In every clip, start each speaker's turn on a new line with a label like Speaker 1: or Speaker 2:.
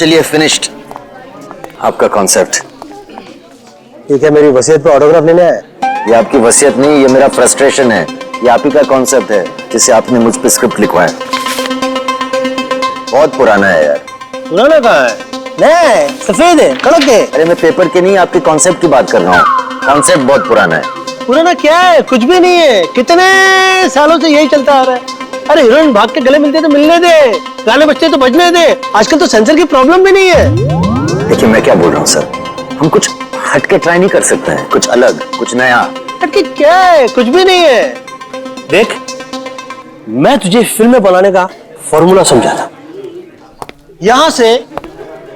Speaker 1: चलिए फिनिश्ड आपका कॉन्सेप्ट।
Speaker 2: ये क्या मेरी वसीयत पे ऑटोग्राफ लेने आया?
Speaker 1: ये आपकी वसीयत नहीं, ये मेरा फ्रस्ट्रेशन है। ये आप ही का कॉन्सेप्ट है जिसे आपने मुझ पे स्क्रिप्ट लिखवाया। बहुत पुराना है यार।
Speaker 2: पुराना कहाँ है? नहीं, सफेद है, कड़क है।
Speaker 1: अरे मैं पेपर के नहीं, आपके कॉन्सेप्ट की बात कर रहा हूँ। कॉन्सेप्ट बहुत पुराना है।
Speaker 2: पुराना क्या है? कुछ भी नहीं है। कितने सालों से यही चलता आ रहा है। अरे हीरोइन भाग के गले मिलते तो मिलने दे, गाने बजते तो बजने दे। आजकल तो सेंसर की प्रॉब्लम भी नहीं है।
Speaker 1: देखिए मैं क्या बोल रहा हूँ सर, हम कुछ हटके ट्राई नहीं कर सकते हैं? कुछ अलग, कुछ नया।
Speaker 2: हटके क्या है? कुछ भी नहीं है। देख, मैं तुझे फिल्में बनाने का फॉर्मूला समझा था। यहां से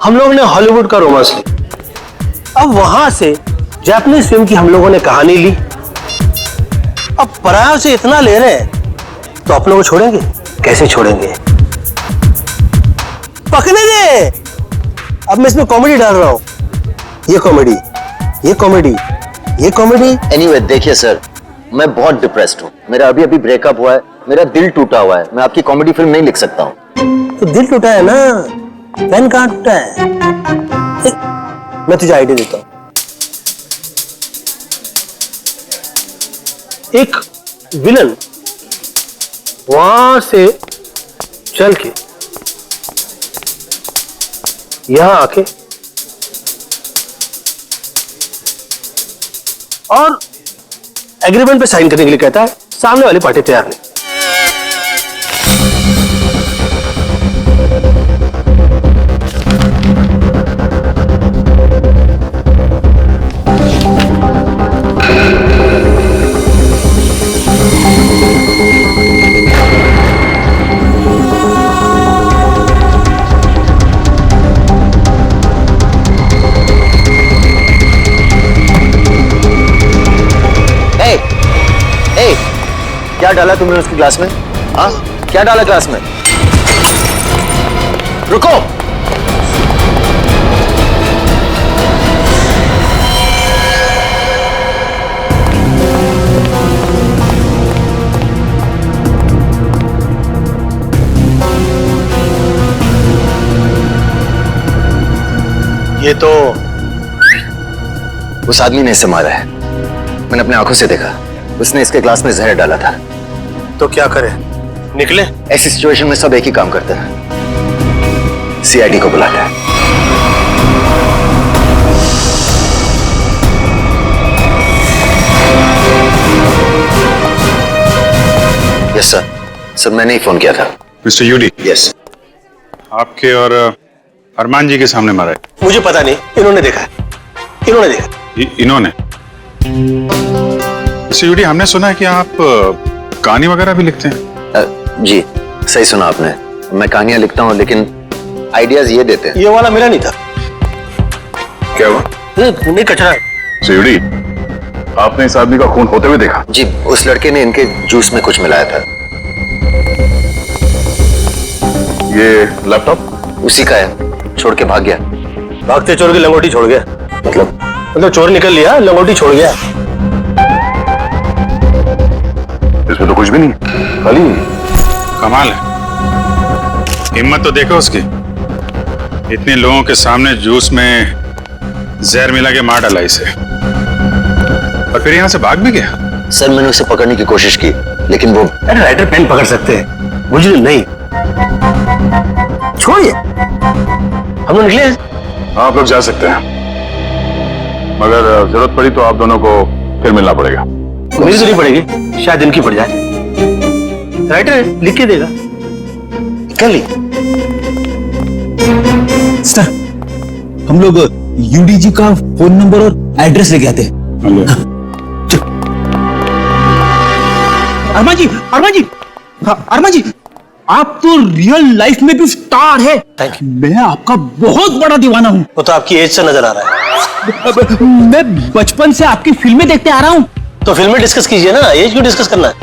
Speaker 2: हम लोगों ने हॉलीवुड का रोमांस लिया, अब वहां से जापानीज फिल्म की हम लोगों ने कहानी ली। अब परायों से इतना ले रहे हैं तो अपनों को छोड़ेंगे? कैसे छोड़ेंगे? पकने दे। अब मैं इसमें कॉमेडी डाल रहा हूं। ये कॉमेडी, ये कॉमेडी, ये कॉमेडी।
Speaker 1: एनीवे देखिए सर, मैं बहुत डिप्रेस्ड हूँ। मेरा अभी अभी ब्रेकअप हुआ है, मेरा दिल टूटा हुआ है। मैं आपकी कॉमेडी फिल्म नहीं लिख सकता हूँ।
Speaker 2: तो दिल टूटा है ना, पेन कहाँ टूटा है? मैं तुझे आइडिया देता हूं। एक विलन वहां से चल के यहां आके और एग्रीमेंट पे साइन करने के लिए कहता है। सामने वाली पार्टी तैयार नहीं।
Speaker 1: क्या डाला तुमने उसकी ग्लास में? हाँ, क्या डाला ग्लास में? रुको।
Speaker 2: ये तो
Speaker 1: उस आदमी ने इसे मारा है। मैंने अपने आंखों से देखा। उसने इसके ग्लास में जहर डाला था।
Speaker 2: तो क्या करे? निकले?
Speaker 1: ऐसी सिचुएशन में सब एक ही काम करते हैं, सीआईडी को बुलाते हैं। Yes sir. सर मैंने ही फोन किया था।
Speaker 3: Mister UD.
Speaker 1: यस।
Speaker 3: आपके और अरमान जी के सामने मारा है।
Speaker 2: मुझे पता नहीं, इन्होंने देखा है। इन्होंने देखा।
Speaker 3: इन्होंने? मिस्टर यूडी, हमने सुना है कि आप कहानी वगैरह भी लिखते हैं।
Speaker 1: जी सही सुना आपने। मैं कहानियां लिखता हूँ लेकिन आइडियाज ये देते हैं।
Speaker 2: ये वाला मेरा नहीं था।
Speaker 3: क्या हुआ?
Speaker 2: नहीं, कचरा है।
Speaker 3: मिस्टर यूडी, आपने इस आदमी का खून होते हुए देखा?
Speaker 1: जी, उस लड़के ने इनके जूस में कुछ मिलाया था।
Speaker 3: ये लैपटॉप
Speaker 1: उसी का है, छोड़ के भाग गया।
Speaker 2: भागते चोर की लंगोटी छोड़ गया? मतलब चोर निकल लिया, लंगोटी छोड़ गया।
Speaker 3: इसमें तो कुछ भी नहीं, खाली। कमाल है, हिम्मत तो देखो उसकी। इतने लोगों के सामने जूस में जहर मिला के मार डाला इसे, और फिर यहाँ से भाग भी गया।
Speaker 1: सर मैंने उसे पकड़ने की कोशिश की लेकिन वो।
Speaker 2: अरे राइटर पेन पकड़ सकते हैं, मुझे नहीं। छोड़िए, हम लोग निकले।
Speaker 3: आप लोग जा सकते हैं, मगर जरूरत पड़ी तो आप दोनों को फिर मिलना पड़ेगा।
Speaker 2: मेरी तो नहीं पड़ेगी, शायद इनकी पड़ जाए। राइटर लिख के देगा। कर ली।
Speaker 4: सर, हम लोग यूडी जी का फोन नंबर और एड्रेस लेके आते हैं। अरमान जी, अरमान जी, हाँ, अरमान जी, आप तो रियल लाइफ में भी स्टार है।
Speaker 2: Thank you.
Speaker 4: मैं आपका बहुत बड़ा दीवाना हूँ।
Speaker 2: वो तो आपकी एज से नजर आ रहा है।
Speaker 4: मैं बचपन से आपकी फिल्में देखते आ रहा हूँ।
Speaker 2: तो फिल्में डिस्कस कीजिए ना, एज क्यों डिस्कस करना है?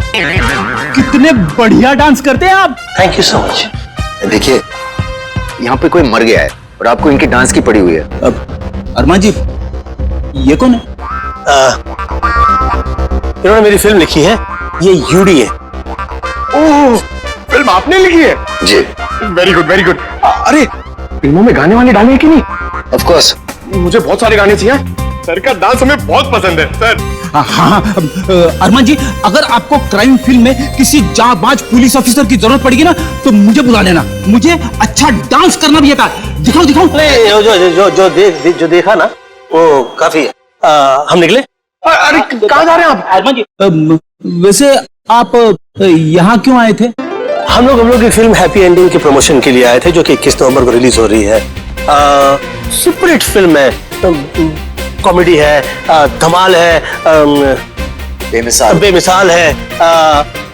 Speaker 4: कितने बढ़िया डांस करते हैं आप।
Speaker 2: Thank you so much.
Speaker 1: देखिए यहाँ पे कोई मर गया है और आपको इनकी डांस की पड़ी हुई है।
Speaker 4: अरमान जी, ये कौन है?
Speaker 2: इन्होंने मेरी फिल्म लिखी है, ये यूडी है।
Speaker 3: ओह, फिल्म आपने लिखी है?
Speaker 1: जी।
Speaker 3: Very good, very good.
Speaker 4: अरे
Speaker 5: फिल्मों में गाने वाले डाले हैं कि नहीं?
Speaker 1: Of course.
Speaker 5: मुझे बहुत सारे गाने चाहिए। सर का डांस हमें बहुत पसंद है सर।
Speaker 4: हाँ, अरमान जी, अगर आपको क्राइम फिल्म में किसी जांबाज पुलिस ऑफिसर की जरूरत पड़ेगी ना तो मुझे बुला लेना। मुझे अच्छा डांस करना भी आता है। दिखाओ दिखाओ।
Speaker 2: जो देखा ना वो काफी है। हम निकले।
Speaker 5: अरे कहाँ जा रहे हैं आप?
Speaker 2: अरमान जी,
Speaker 4: वैसे आप यहाँ क्यों आए थे?
Speaker 2: हम लोग की फिल्म हैप्पी एंडिंग के प्रमोशन के लिए आए थे, जो कि 21 नवंबर को रिलीज हो रही है। सुपरहिट फिल्म है, कॉमेडी है, धमाल है, बेमिसाल है।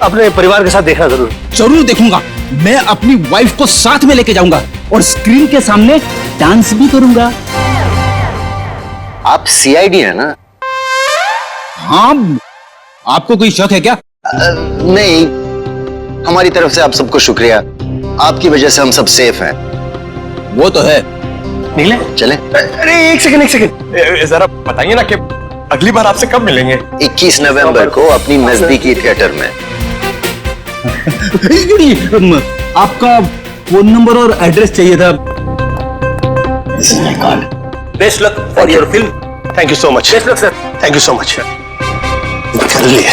Speaker 2: अपने परिवार के साथ देखना जरूर।
Speaker 4: जरूर देखूंगा। मैं अपनी वाइफ को साथ में लेके जाऊंगा और स्क्रीन के सामने डांस भी करूंगा।
Speaker 1: आप सीआईडी है ना?
Speaker 4: हाँ, आपको कोई शक है क्या?
Speaker 1: नहीं, हमारी तरफ से आप सबको शुक्रिया। आपकी वजह से हम सब सेफ हैं।
Speaker 4: वो तो है।
Speaker 2: निकले
Speaker 1: चलें?
Speaker 5: अरे एक सेकंड जरा बताइए ना कि अगली बार आपसे कब मिलेंगे?
Speaker 1: 21 नवंबर को अपनी नजदीकी थिएटर में।
Speaker 4: आपका फोन नंबर और एड्रेस चाहिए था।
Speaker 2: Best luck for your film. Thank you so much. Best luck sir. Thank you so much. कर लिए।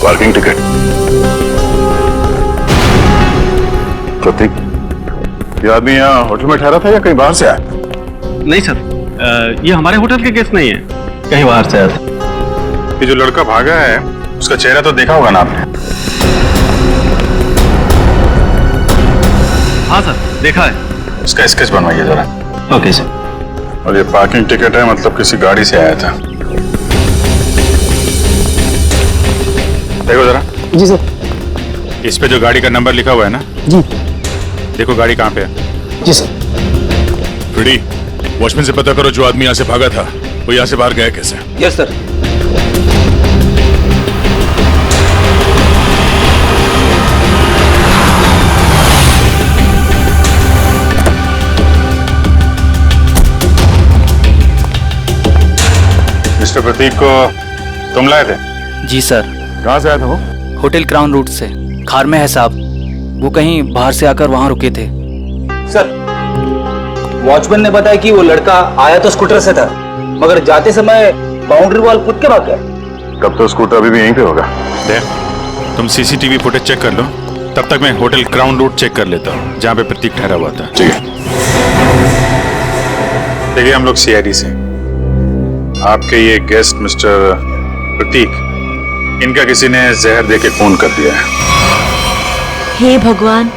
Speaker 3: Parking ticket. प्रतीक, ये आदमी यहाँ होटल में ठहरा था या कहीं बाहर से आया?
Speaker 6: नहीं सर, ये हमारे होटल के गेस्ट नहीं है, कहीं बाहर से आया था।
Speaker 3: ये जो लड़का भागा है उसका चेहरा तो देखा होगा ना आपने?
Speaker 6: हाँ सर, देखा है।
Speaker 3: उसका स्केच बनवाइए जरा।
Speaker 6: Okay sir.
Speaker 3: और ये पार्किंग टिकट है, मतलब किसी गाड़ी से आया था। देखो जरा।
Speaker 2: जी सर।
Speaker 3: इस पे जो गाड़ी का नंबर लिखा हुआ है ना?
Speaker 2: जी।
Speaker 3: देखो गाड़ी कहाँ पे है।
Speaker 2: जी सर।
Speaker 3: फ्रीडी, वॉचमैन से पता करो जो आदमी यहाँ से भागा था वो यहाँ से बाहर गया कैसे।
Speaker 2: Yes sir.
Speaker 3: मिस्टर प्रतीक को तुम लाए थे?
Speaker 7: जी सर।
Speaker 3: कहाँ से आया था वो?
Speaker 7: होटल क्राउन रूट से। खार में है साहब। वो कहीं बाहर से आकर वहां रुके थे।
Speaker 4: सर, वॉचमैन ने बताया कि वो लड़का आया तो स्कूटर से था, मगर जाते समय बाउंड्री वॉल कूद के भाग गया।
Speaker 3: तब तो स्कूटर अभी भी यहीं पे होगा। देख, तुम सीसीटीवी फुटेज चेक कर लो, तब तक मैं होटल क्राउन रूट चेक कर लेता हूँ जहाँ पे प्रतीक ठहरा हुआ था। ठीक है। देखिए, हम लोग सीआईडी से। आपके ये गेस्ट मिस्टर प्रतीक, इनका किसी ने जहर देके खून कर दिया है।
Speaker 8: हे भगवान।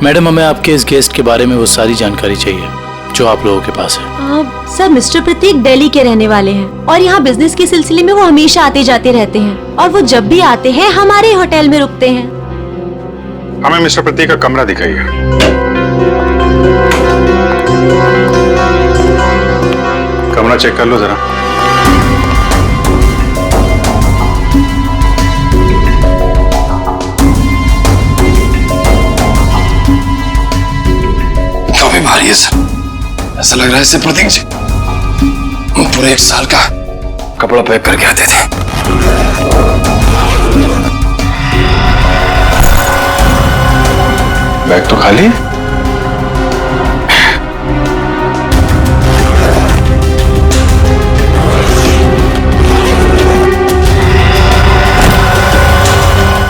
Speaker 6: मैडम, हमें आपके इस गेस्ट के बारे में वो सारी जानकारी चाहिए जो आप लोगों के पास है।
Speaker 8: सर, मिस्टर प्रतीक दिल्ली के रहने वाले हैं और यहाँ बिजनेस के सिलसिले में वो हमेशा आते जाते रहते हैं और वो जब भी आते हैं हमारे होटल में रुकते हैं।
Speaker 3: हमें मिस्टर प्रतीक का कमरा दिखाइए। कमरा चेक कर लो जरा।
Speaker 5: बीमारी है सर। ऐसा लग रहा है इससे प्रतीक जी पूरे 1 साल का कपड़ा पैक करके आते थे।
Speaker 3: बैग तो खाली।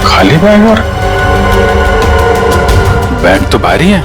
Speaker 3: खाली बैग और बैग तो भारी है।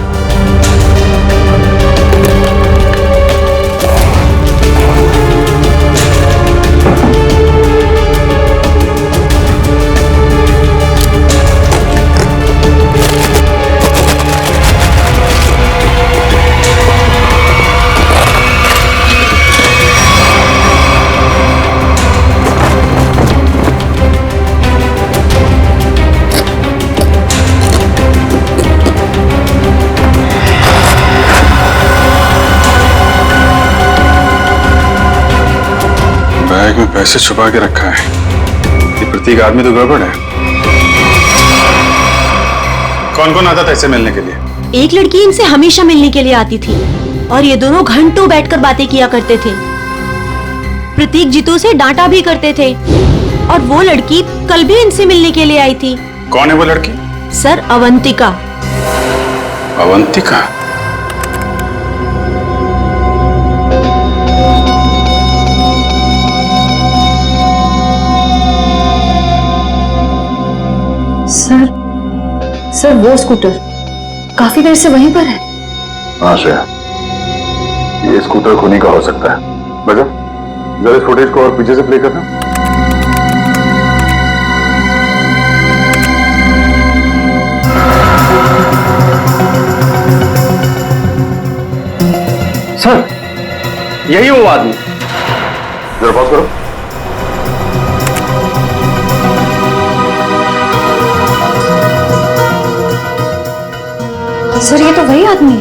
Speaker 3: पैसे छुपा के रखा है। ये प्रतीक आदमी तो गड़बड़ है। कौन कौन आता था इससे मिलने के लिए?
Speaker 8: एक लड़की इनसे हमेशा मिलने के लिए आती थी और ये दोनों घंटों बैठकर बातें किया करते थे। प्रतीक जीतू से डांटा भी करते थे और वो लड़की कल भी इनसे मिलने के लिए आई थी।
Speaker 3: कौन है वो लड़की?
Speaker 8: सर, अवंतिका।
Speaker 3: अवंतिका?
Speaker 9: सर वो स्कूटर काफी देर से वहीं पर है।
Speaker 3: हाँ श्रेया, ये स्कूटर खुनी का हो सकता है। बजा, जरा इस फुटेज को और पीछे से प्ले करना।
Speaker 2: सर, यही वो आदमी।
Speaker 3: जरा पॉज करो।
Speaker 9: सर, ये तो वही आदमी है।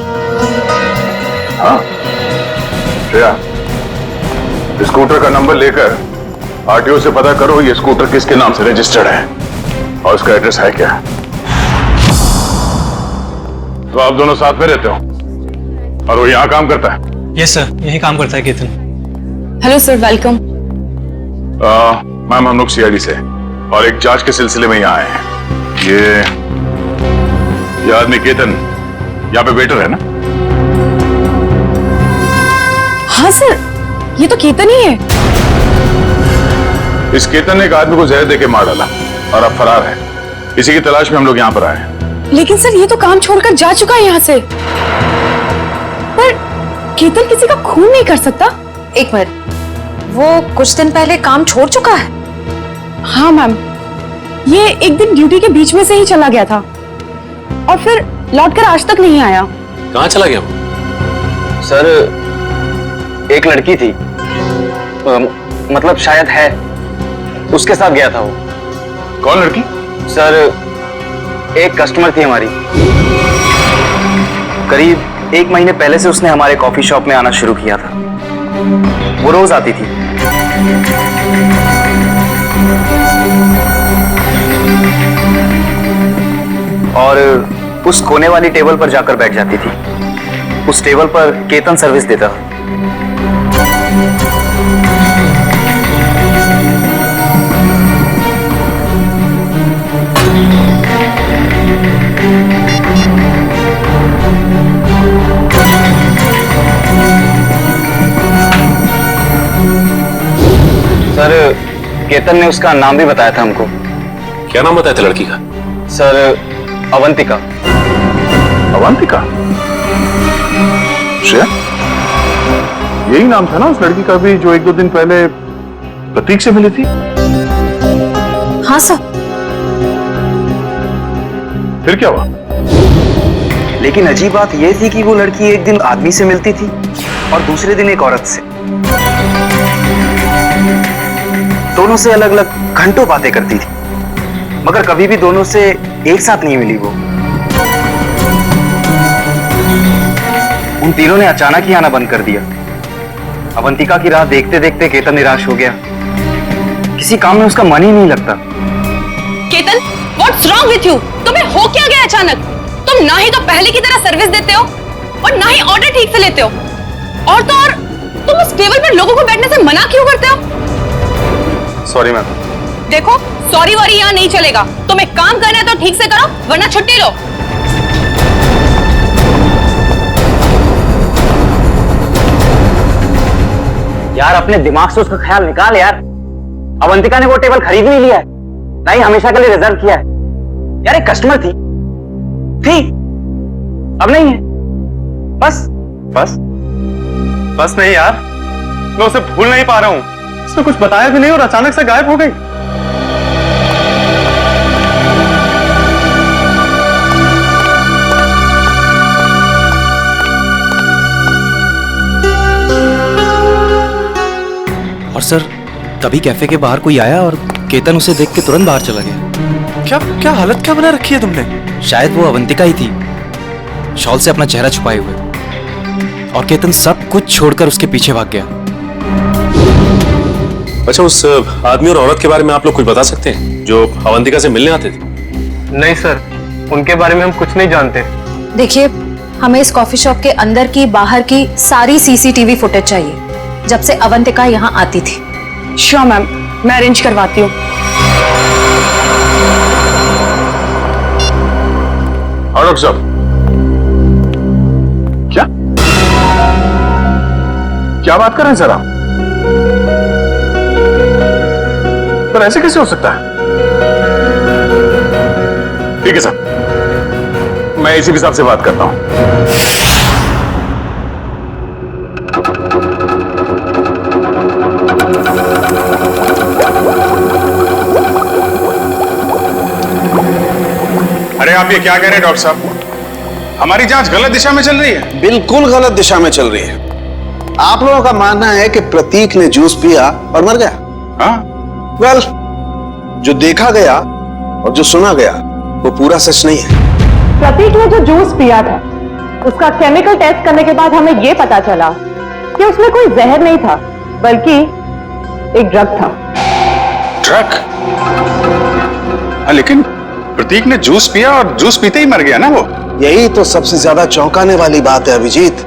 Speaker 3: हाँ श्रेया, स्कूटर का नंबर लेकर आरटीओ से पता करो ये स्कूटर किसके नाम से रजिस्टर्ड है और उसका एड्रेस है क्या। तो आप दोनों साथ में रहते हो और वो यहाँ काम करता है?
Speaker 2: यस सर, यही काम करता है Ketan.
Speaker 9: Hello sir, welcome.
Speaker 3: Ma'am, हम लोग सीआईडी से और एक जांच के सिलसिले में यहाँ आए हैं। ये आदमी केतन यहाँ पे वेटर है ना?
Speaker 9: हाँ सर, ये तो केतन ही है।
Speaker 3: इस केतन ने एक आदमी को जहर देके मार डाला और अब फरार है। इसी की तलाश में हम लोग यहाँ पर आए हैं।
Speaker 9: लेकिन सर, ये तो काम छोड़कर जा चुका है यहाँ से। पर केतन किसी का खून नहीं कर सकता। एक मिनट, वो कुछ दिन पहले काम छोड़ चुका है? हाँ मैम, ये एक दिन ड्यूटी के बीच में से ही चला गया था और फिर लौटकर आज तक नहीं आया।
Speaker 6: कहाँ चला गया वो?
Speaker 7: सर, एक लड़की थी, मतलब शायद है, उसके साथ गया था वो।
Speaker 3: कौन लड़की?
Speaker 7: सर, एक कस्टमर थी हमारी। करीब 1 महीने पहले से उसने हमारे कॉफी शॉप में आना शुरू किया था। वो रोज आती थी। और उस कोने वाली टेबल पर जाकर बैठ जाती थी। उस टेबल पर केतन सर्विस देता था। सर, केतन ने उसका नाम भी बताया था हमको।
Speaker 6: क्या नाम बताया था लड़की का?
Speaker 7: सर, अवंतिका।
Speaker 3: अवंतिका? श्रेया, यही नाम था ना उस लड़की का भी जो 1-2 दिन पहले प्रतीक से मिली थी?
Speaker 9: हाँ सर।
Speaker 3: फिर क्या हुआ?
Speaker 7: लेकिन अजीब बात यह थी कि वो लड़की एक दिन आदमी से मिलती थी और दूसरे दिन एक औरत से। दोनों से अलग अलग घंटों बातें करती थी, मगर कभी भी दोनों से एक साथ नहीं मिली वो। उन तीनों ने अचानक ही आना बंद कर दिया। अवंतिका की राह देखते देखते केतन निराश हो गया। किसी काम में उसका मन ही नहीं लगता।
Speaker 10: Ketan, what's wrong with you? तुम्हें हो क्या गया अचानक? तुम ना ही तो पहले की तरह सर्विस देते हो और ना ही ऑर्डर ठीक से लेते हो। और तो और तुम उस टेबल पर लोगों को बैठने से मना क्यों करते हो?
Speaker 3: Sorry ma'am.
Speaker 10: देखो, सॉरी वॉरी यहाँ नहीं चलेगा। तुम्हें काम करना है तो ठीक से करो, वरना छुट्टी लो।
Speaker 7: यार, अपने दिमाग से उसका ख्याल निकाल यार। अवंतिका ने वो टेबल खरीद नहीं लिया है, ना ही हमेशा के लिए रिजर्व किया है। यार, एक कस्टमर थी, अब नहीं है।
Speaker 2: बस नहीं यार, मैं उसे भूल नहीं पा रहा हूँ। उसने कुछ बताया भी नहीं और अचानक से गायब हो गई।
Speaker 7: और सर, तभी कैफे के बाहर कोई आया और केतन उसे देख के तुरंत बाहर चला गया।
Speaker 2: क्या हालत क्या बना रखी है तुमने?
Speaker 7: शायद वो अवंतिका ही थी, शॉल से अपना चेहरा छुपाए हुए। और केतन सब कुछ छोड़कर उसके पीछे भाग गया।
Speaker 5: अच्छा, उस आदमी और औरत के बारे में आप लोग कुछ बता सकते हैं जो अवंतिका से मिलने आते थे?
Speaker 2: नहीं सर, उनके बारे में हम कुछ नहीं जानते।
Speaker 9: देखिए, हमें इस कॉफी शॉप के अंदर की बाहर की सारी सीसीटीवी फुटेज चाहिए जब से अवंतिका यहाँ आती थी।
Speaker 10: श्योर मैम, मैं अरेंज करवाती हूँ।
Speaker 3: डॉक्टर साहब, क्या बात कर रहे हैं सर आप? पर ऐसे कैसे हो सकता है? ठीक है सर, मैं एसीपी साहब से बात करता हूं। अरे आप ये क्या कह रहे हैं डॉक्टर साहब? हमारी जांच गलत दिशा में चल रही है।
Speaker 11: बिल्कुल गलत दिशा में चल रही है। आप लोगों का मानना है कि प्रतीक ने जूस पिया और मर गया।
Speaker 3: हाँ?
Speaker 11: वेल, जो देखा गया और जो सुना गया वो पूरा सच नहीं है।
Speaker 12: प्रतीक ने जो जूस पिया था उसका केमिकल टेस्ट करने के बाद हमें यह पता चला कि उसमें कोई जहर नहीं था बल्कि एक ड्रग था।
Speaker 3: ड्रग? लेकिन प्रतीक ने जूस पिया और जूस पीते ही मर गया ना वो।
Speaker 11: यही तो सबसे ज्यादा चौंकाने वाली बात है अभिजीत।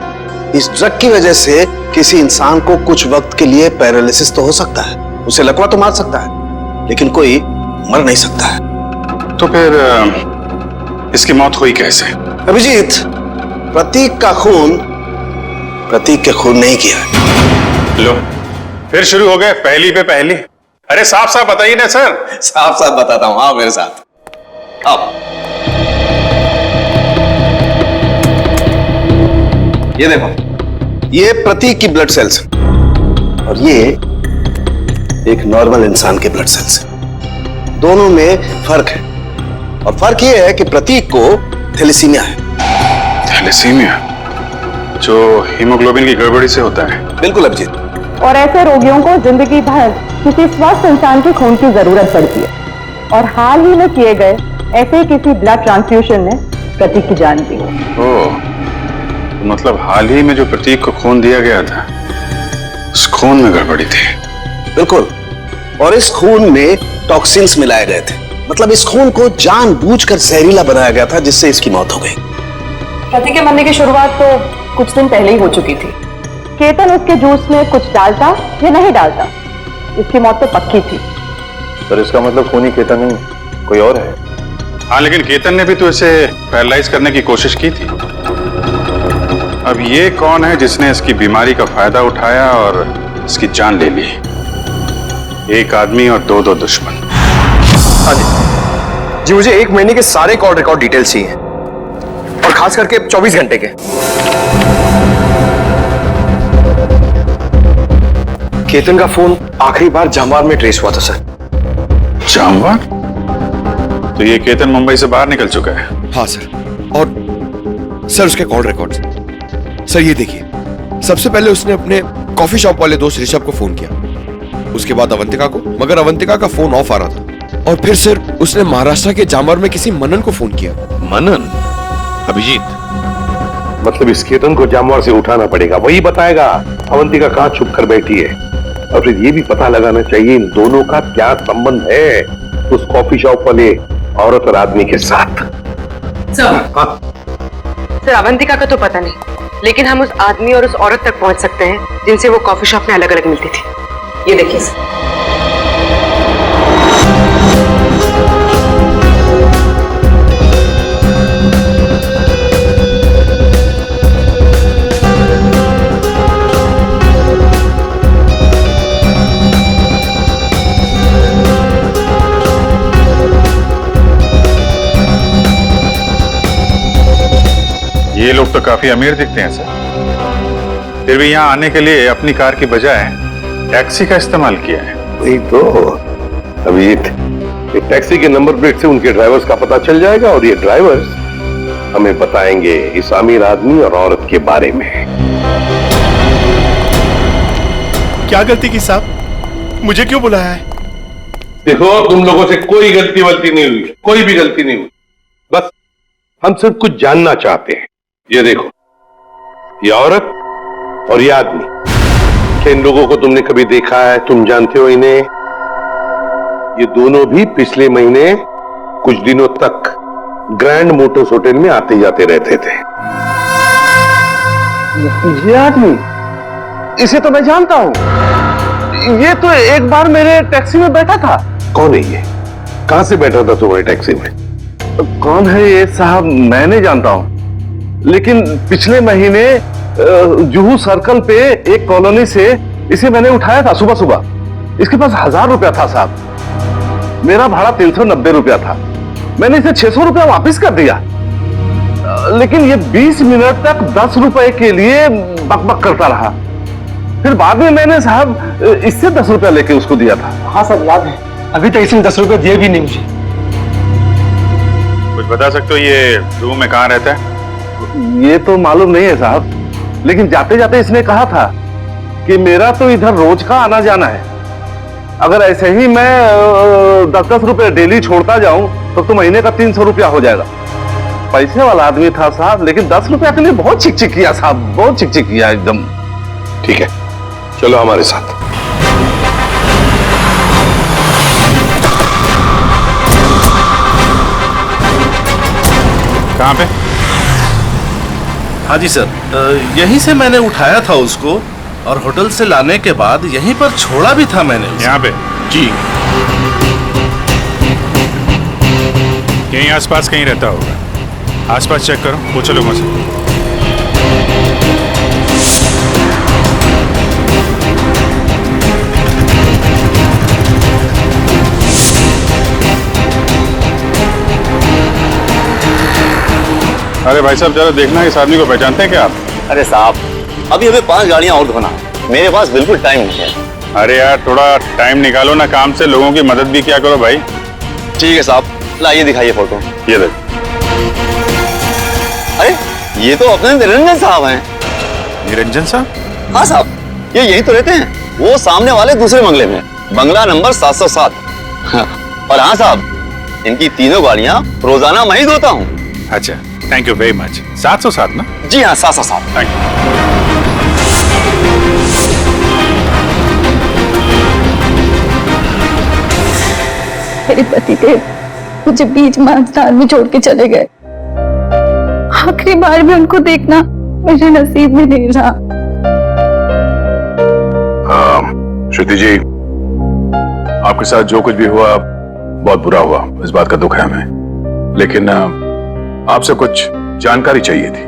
Speaker 11: इस ड्रग की वजह से किसी इंसान को कुछ वक्त के लिए पैरालिसिस तो हो सकता है, उसे लकवा तो मार सकता है, लेकिन कोई मर नहीं सकता है।
Speaker 3: तो फिर इसकी मौत हुई कैसे?
Speaker 11: अभिजीत, प्रतीक का खून प्रतीक के खून नहीं किया है।
Speaker 3: लो, फिर शुरू हो गए पहली पे पहली। अरे साफ साफ बताइए ना सर।
Speaker 11: साफ साफ बताता हूं, आओ मेरे साथ। आओ, ये देखो, ये प्रतीक की ब्लड सेल्स और ये एक नॉर्मल इंसान के ब्लड सेल्स। दोनों में फर्क है और फर्क ये है कि प्रतीक को थैलेसीमिया है।
Speaker 3: थैलेसीमिया जो हीमोग्लोबिन की गड़बड़ी से होता है?
Speaker 11: बिल्कुल अभिजीत।
Speaker 12: और ऐसे रोगियों को जिंदगी भर किसी स्वस्थ इंसान के खून की जरूरत पड़ती है और हाल ही में किए गए ऐसे ही किसी ब्लड ट्रांसफ्यूजन ने प्रतीक की जान दी।
Speaker 3: ओह, मतलब हाल ही में जो प्रतीक को खून दिया गया था उस खून में गड़बड़ी थी।
Speaker 11: बिल्कुल, और इस खून में टॉक्सिन्स मिलाए गए थे। मतलब इस खून को जानबूझकर जहरीला बनाया गया था जिससे इसकी मौत हो गई।
Speaker 12: प्रतीक के मरने की शुरुआत तो कुछ दिन पहले ही हो चुकी थी। केतन उसके जूस में कुछ डालता या नहीं डालता, इसकी मौत तो पक्की थी।
Speaker 1: सर, इसका मतलब खूनी केतन नहीं, कोई और है।
Speaker 3: हाँ, लेकिन केतन ने भी तो इसे पैरालाइज करने की कोशिश की थी। अब ये कौन है जिसने इसकी बीमारी का फायदा उठाया और इसकी जान ले ली? एक आदमी और दो दुश्मन।
Speaker 13: हाँ जी, मुझे 1 महीने के सारे कॉल रिकॉर्ड डिटेल्स चाहिए और खास करके 24 घंटे के। केतन का फोन आखिरी बार जामवार में ट्रेस हुआ था सर।
Speaker 3: जामवार? तो ये केतन मुंबई से बाहर निकल चुका है?
Speaker 13: हाँ सर, और सर उसके कॉल रिकॉर्ड्स। सर ये देखिए, सबसे पहले उसने अपने कॉफी शॉप वाले दोस्त ऋषभ को फोन किया, उसके बाद अवंतिका को, मगर अवंतिका का फोन ऑफ आ रहा था। और फिर सर उसने महाराष्ट्र के जामवार में किसी मनन को फोन किया।
Speaker 14: मनन? अभिजीत, मतलब इस केतन को जामवार से उठाना पड़ेगा, वही बताएगा अवंतिका कहाँ छुप कर बैठी है। और फिर ये भी पता लगाना चाहिए इन दोनों का क्या संबंध है उस कॉफी शॉप वाले औरत और आदमी के साथ।
Speaker 10: सर, अवंतिका का तो पता नहीं, लेकिन हम उस आदमी और उस औरत तक पहुंच सकते हैं जिनसे वो कॉफी शॉप में अलग अलग मिलती थी। ये देखिए सर।
Speaker 3: ये लोग तो काफी अमीर दिखते हैं सर, फिर भी यहाँ आने के लिए अपनी कार की बजाय टैक्सी का इस्तेमाल किया है।
Speaker 14: वही तो अभिजीत, एक टैक्सी के नंबर प्लेट से उनके ड्राइवर्स का पता चल जाएगा और ये ड्राइवर्स हमें बताएंगे इस अमीर आदमी और औरत के बारे में।
Speaker 13: क्या गलती की साहब, मुझे क्यों बुलाया है?
Speaker 14: देखो, तुम लोगों से कोई गलती वलती नहीं हुई, कोई भी गलती नहीं हुई, बस हम सिर्फ कुछ जानना चाहते हैं। ये देखो, ये औरत और ये आदमी क्या इन लोगों को तुमने कभी देखा है? तुम जानते हो इन्हें? ये दोनों भी पिछले महीने कुछ दिनों तक ग्रैंड मोटर्स होटल में आते जाते रहते थे।
Speaker 11: ये आदमी, इसे तो मैं जानता हूं। ये तो एक बार मेरे टैक्सी में बैठा था।
Speaker 14: कौन है ये? कहां से बैठा था तुम्हारे टैक्सी में?
Speaker 11: कौन है ये साहब, मैं नहीं जानता हूं, लेकिन पिछले महीने जुहू सर्कल पे एक कॉलोनी से इसे मैंने उठाया था सुबह सुबह। इसके पास 1000 रुपया था साहब। मेरा भाड़ा 390 रुपया था। मैंने इसे 600 रुपया वापस कर दिया, लेकिन ये 20 मिनट तक 10 रुपए के लिए बकबक करता रहा। फिर बाद में मैंने साहब इससे 10 रुपया लेके उसको दिया था।
Speaker 2: हाँ सर, याद है। अभी तक इसने 10 रुपए दिए भी नहीं मुझे।
Speaker 3: कुछ बता सकते हो ये जुहू में कहाँ रहता है?
Speaker 11: ये तो मालूम नहीं है साहब, लेकिन जाते जाते इसने कहा था कि मेरा तो इधर रोज का आना जाना है। अगर ऐसे ही मैं 10-10 रुपए डेली छोड़ता जाऊं तो महीने का 300 रुपया हो जाएगा। पैसे वाला आदमी था साहब, लेकिन 10 रुपया के लिए बहुत चिक-चिक किया साहब, बहुत चिक-चिक किया एकदम।
Speaker 14: ठीक है, चलो हमारे साथ।
Speaker 3: कहाँ पे?
Speaker 15: हाँ जी सर, यहीं से मैंने उठाया था उसको और होटल से लाने के बाद यहीं पर छोड़ा भी था मैंने।
Speaker 3: यहाँ पे?
Speaker 15: जी।
Speaker 3: यहीं आसपास कहीं रहता होगा। आसपास चेक करो, पूछो लोगों से। अरे भाई साहब, जरा देखना इस आदमी को पहचानते हैं क्या आप?
Speaker 1: अरे साहब, अभी हमें 5 गाड़ियां और धोना, मेरे पास बिल्कुल टाइम नहीं है।
Speaker 3: अरे यार, थोड़ा टाइम निकालो ना काम से, लोगों की मदद भी क्या करो भाई।
Speaker 1: ठीक है साहब, लाइए दिखाइए फोटो।
Speaker 3: ये देख।
Speaker 1: अरे ये तो अपने निरंजन साहब हैं।
Speaker 3: निरंजन साहब?
Speaker 1: हाँ साहब, ये यहीं तो रहते हैं, वो सामने वाले दूसरे बंगले में, बंगला नंबर 707। और हाँ साहब, इनकी तीनों गाड़ियां रोजाना मैं ही धोता हूँ।
Speaker 3: अच्छा, थैंक यू वेरी मच। 707 ना?
Speaker 1: जी हाँ, 707।
Speaker 3: Thank you.
Speaker 9: मेरे पति देव मुझे बीच मानस्तान में छोड़ के चले गए। आखिरी बार भी उनको देखना मेरे नसीब में नहीं रहा।
Speaker 3: श्रुति जी, आपके साथ जो कुछ भी हुआ बहुत बुरा हुआ, इस बात का दुख है हमें, लेकिन आपसे कुछ जानकारी चाहिए थी।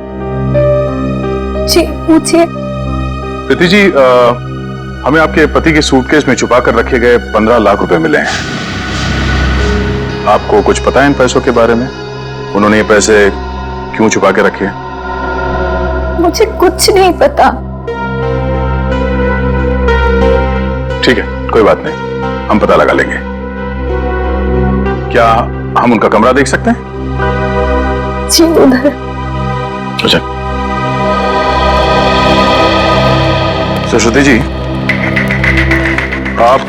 Speaker 9: जी पूछिए।
Speaker 3: प्रीति जी, हमें आपके पति के सूटकेस में छुपा कर रखे गए 15 लाख रुपए मिले हैं। आपको कुछ पता है इन पैसों के बारे में? उन्होंने ये पैसे क्यों छुपा के रखे?
Speaker 9: मुझे कुछ नहीं पता।
Speaker 3: ठीक है, कोई बात नहीं, हम पता लगा लेंगे। क्या हम उनका कमरा देख सकते हैं?
Speaker 9: जी उधर।
Speaker 3: अच्छा। श्रुति जी, आप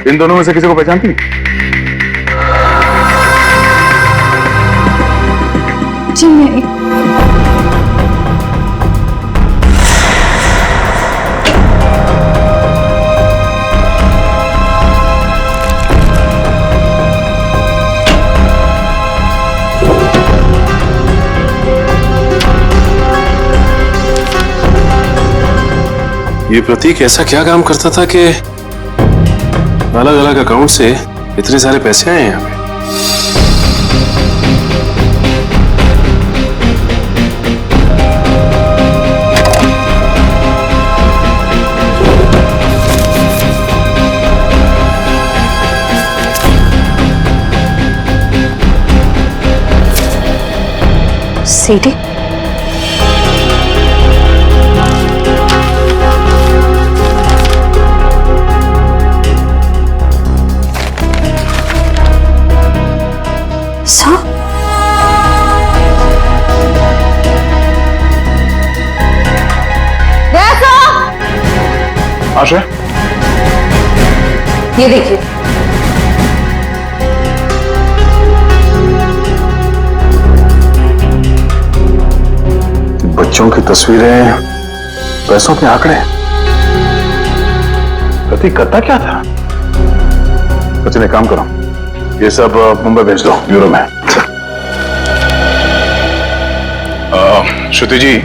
Speaker 3: इन दोनों में से किसी को पहचानती हैं?
Speaker 9: जी नहीं।
Speaker 5: ये प्रतीक ऐसा क्या काम करता था कि अलग अलग अकाउंट से इतने सारे पैसे आए हैं यहाँ पे?
Speaker 9: सीढ़ी।
Speaker 3: आशा,
Speaker 9: ये देखिए।
Speaker 3: बच्चों की तस्वीरें, पैसों के आंकड़े। प्रतीक करता क्या था? सचिन एक काम करो, ये सब मुंबई भेज दो ब्यूरो में। श्रुति जी,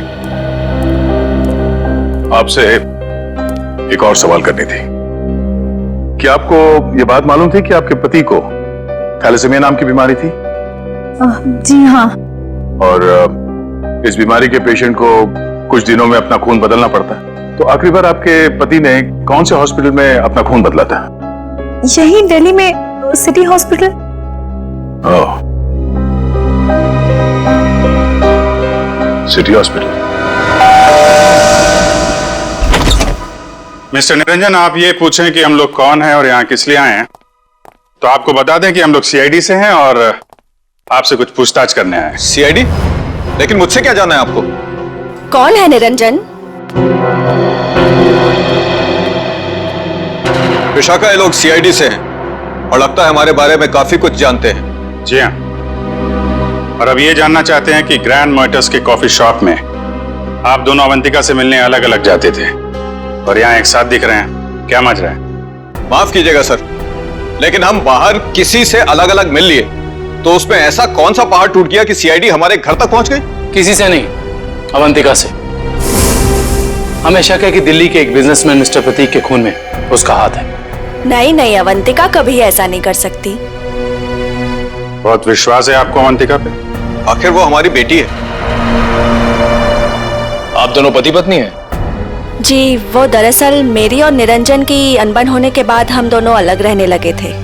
Speaker 3: आपसे एक और सवाल करनी थी। क्या आपको यह बात मालूम थी कि आपके पति को थैलेसीमिया नाम की बीमारी थी?
Speaker 9: जी हाँ।
Speaker 3: और इस बीमारी के पेशेंट को कुछ दिनों में अपना खून बदलना पड़ता है। तो आखिरी बार आपके पति ने कौन से हॉस्पिटल में अपना खून बदला था?
Speaker 9: यही दिल्ली में city hospital.
Speaker 3: City hospital. Mister Niranjan, आप ये पूछें कि हम लोग कौन हैं और यहाँ किस लिए आए हैं, तो आपको बता दें कि हम लोग सीआईडी से हैं और आपसे कुछ पूछताछ करने आए हैं।
Speaker 1: सीआईडी? लेकिन मुझसे क्या जानना है आपको?
Speaker 10: कौन है निरंजन?
Speaker 1: विशाखा, ये लोग सीआईडी से हैं और लगता है हमारे बारे में काफी कुछ जानते हैं।
Speaker 3: जी हाँ, और अब ये जानना चाहते हैं कि ग्रैंड मोटर्स के कॉफी शॉप में आप दोनों अवंतिका से मिलने अलग अलग जाते थे और यहाँ एक साथ दिख रहे हैं, क्या मज रहा है?
Speaker 1: माफ कीजिएगा सर, लेकिन हम बाहर किसी से अलग अलग मिल लिए तो उसमें ऐसा कौन सा पहाड़ टूट गया कि सीआईडी हमारे घर तक पहुंच गई?
Speaker 6: किसी से नहीं, अवंतिका से। हमेशा कह कि दिल्ली के एक बिजनेसमैन मिस्टर प्रतीक के खून में उसका हाथ है।
Speaker 10: नहीं नहीं, अवंतिका कभी ऐसा नहीं कर सकती।
Speaker 3: बहुत विश्वास है आपको अवंतिका पे?
Speaker 1: आखिर वो हमारी बेटी है।
Speaker 5: आप दोनों पति पत्नी हैं?
Speaker 10: जी, वो दरअसल मेरी और निरंजन की अनबन होने के बाद हम दोनों अलग रहने लगे थे,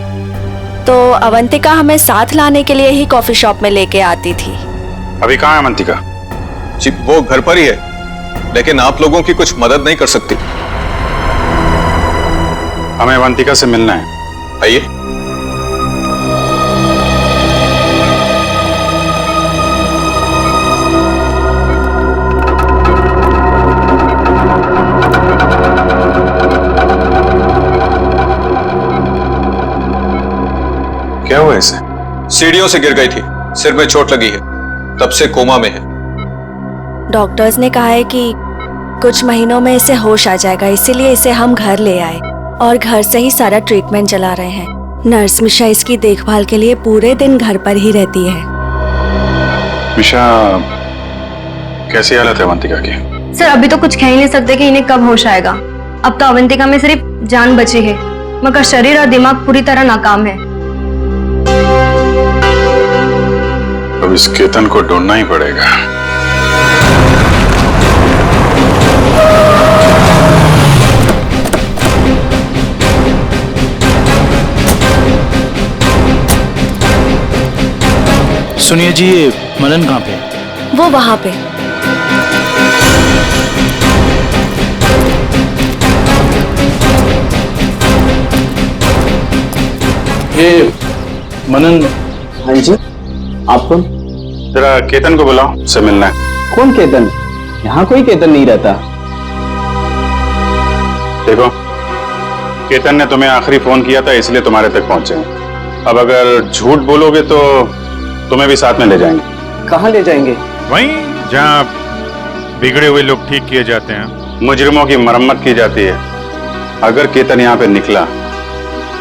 Speaker 10: तो अवंतिका हमें साथ लाने के लिए ही कॉफी शॉप में लेके आती थी।
Speaker 3: अभी कहाँ है अवंतिका?
Speaker 1: जी, वो घर पर ही है, लेकिन आप लोगों की कुछ मदद नहीं कर सकती।
Speaker 3: हमें अवंतिका से मिलना है।
Speaker 1: आइए।
Speaker 3: क्या हुआ इसे?
Speaker 1: सीढ़ियों से गिर गई थी, सिर में चोट लगी है, तब से कोमा में है।
Speaker 10: डॉक्टर्स ने कहा है कि कुछ महीनों में इसे होश आ जाएगा, इसीलिए इसे हम घर ले आए और घर से ही सारा ट्रीटमेंट चला रहे हैं। नर्स मिशा इसकी देखभाल के लिए पूरे दिन घर पर ही रहती है।
Speaker 3: मिशा, कैसी हालत है अवंतिका की?
Speaker 9: सर, अभी तो कुछ कह ही नहीं सकते कि इन्हें कब होश आएगा। अब तो अवंतिका में सिर्फ जान बची है, मगर शरीर और दिमाग पूरी तरह नाकाम है।
Speaker 3: अब इस केतन को ढूंढना ही पड़ेगा।
Speaker 6: सुनिए जी, ये मनन कहाँ पे?
Speaker 10: वो वहां पे।
Speaker 6: ये मनन।
Speaker 7: हाँ जी, आप कौन?
Speaker 3: जरा केतन को बुलाओ, से मिलना है।
Speaker 7: कौन केतन? यहाँ कोई केतन नहीं रहता।
Speaker 3: देखो, केतन ने तुम्हें आखिरी फोन किया था, इसलिए तुम्हारे तक पहुंचे हैं। अब अगर झूठ बोलोगे तो तुम्हें भी साथ में ले जाएंगे।
Speaker 7: कहाँ ले जाएंगे?
Speaker 3: वहीं जहाँ बिगड़े हुए लोग ठीक किए जाते हैं, मुजरिमों की मरम्मत की जाती है। अगर केतन यहाँ पे निकला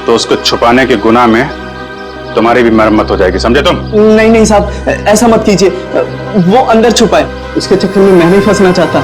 Speaker 3: तो उसको छुपाने के गुनाह में तुम्हारी भी मरम्मत हो जाएगी, समझे तुम?
Speaker 7: नहीं नहीं साहब, ऐसा मत कीजिए। वो अंदर छुपा है, उसके चक्कर में मैं नहीं फंसना चाहता।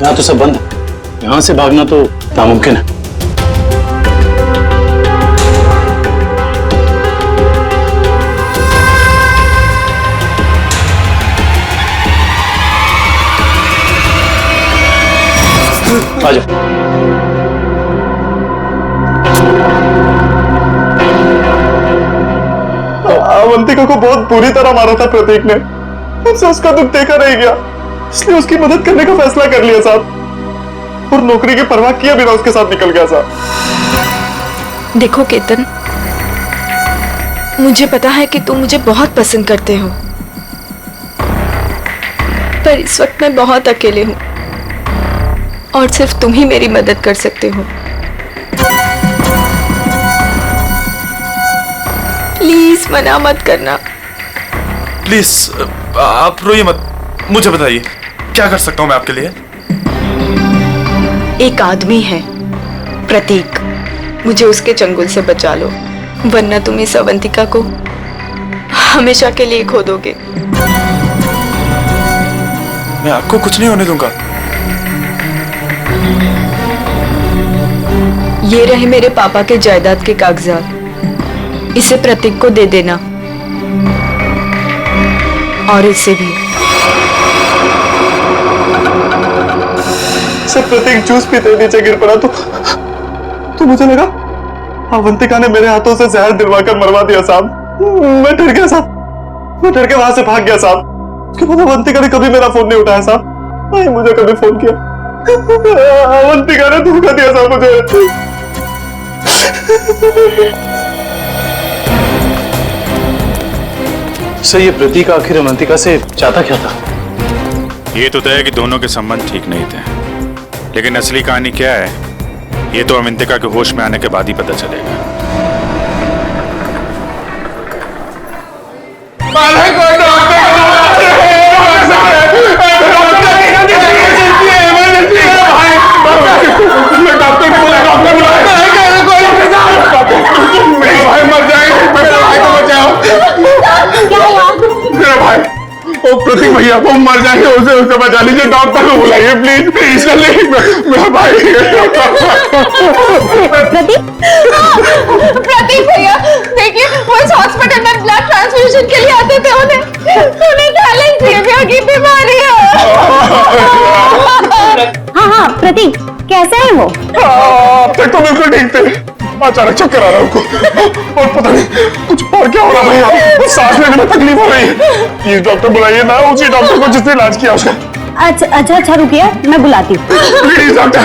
Speaker 6: यहाँ तो सब बंद है, यहाँ से भागना तो नामुमकिन है। आ जाओ।
Speaker 16: अवंतिका को बहुत बुरी तरह मारा था प्रतीक ने, उससे उसका दुख देखा नहीं गया, इसलिए उसकी मदद करने का फैसला कर लिया साहब, और नौकरी की परवाह किए बिना उसके साथ निकल गया साहब।
Speaker 9: देखो केतन, मुझे पता है कि तुम मुझे बहुत पसंद करते हो, पर इस वक्त मैं बहुत अकेले हूँ और सिर्फ तुम ही मेरी मदद कर सकते हो। प्लीज मना मत करना।
Speaker 15: प्लीज आप रोइए मत, मुझे बताइए क्या कर सकता हूँ मैं आपके लिए।
Speaker 9: एक आदमी है प्रतीक, मुझे उसके चंगुल से बचा लो, वरना तुम इस अवंतिका को हमेशा के लिए खो दोगे।
Speaker 15: मैं आपको कुछ नहीं होने दूंगा।
Speaker 9: ये रहे मेरे पापा के जायदाद के कागजात, इसे प्रतीक को दे देना और इसे भी।
Speaker 16: जब प्रतीक जूस पीते नीचे गिर पड़ा तो मुझे लगा अवंतिका ने मेरे हाथों से जहर दिलवाकर मरवा दिया साहब। मैं डर गया साहब, मैं डर के वहां से भाग गया साहब। उसके बाद अवंतिका ने कभी मेरा फोन नहीं उठाया साहब, नहीं मुझे कभी फोन किया। अवंतिका ने धोखा दिया साहब मुझे।
Speaker 6: सर ये प्रतीक आखिर अवंतिका से चाहता क्या था?
Speaker 3: ये तो तय है कि दोनों के संबंध ठीक नहीं थे, लेकिन असली कहानी क्या है ये तो अवंतिका के होश में आने के बाद ही पता चलेगा।
Speaker 14: प्रतीक भैया वो मर जाएंगे, उसे बचा लीजिए, डॉक्टर को बुलाइए प्लीज प्लीज। मेरा भाई
Speaker 10: प्रतीक भैया देखिए, वो इस हॉस्पिटल में ब्लड ट्रांसफ्यूजन के लिए आते थे, उन्हें थैलेसीमिया की बीमारी है।
Speaker 12: हाँ प्रतीक कैसा है वो?
Speaker 14: अब तक तो बिल्कुल ठीक थे, अचानक चक्कर आ रहा है उनको और पता नहीं कुछ और क्या हो रहा है भैया, सांस लेने में तकलीफ हो रही है। प्लीज डॉक्टर बुलाइए ना, उसी डॉक्टर को जिसने इलाज किया उसका।
Speaker 12: अच्छा रुकिए, मैं बुलाती हूँ।
Speaker 14: Please doctor.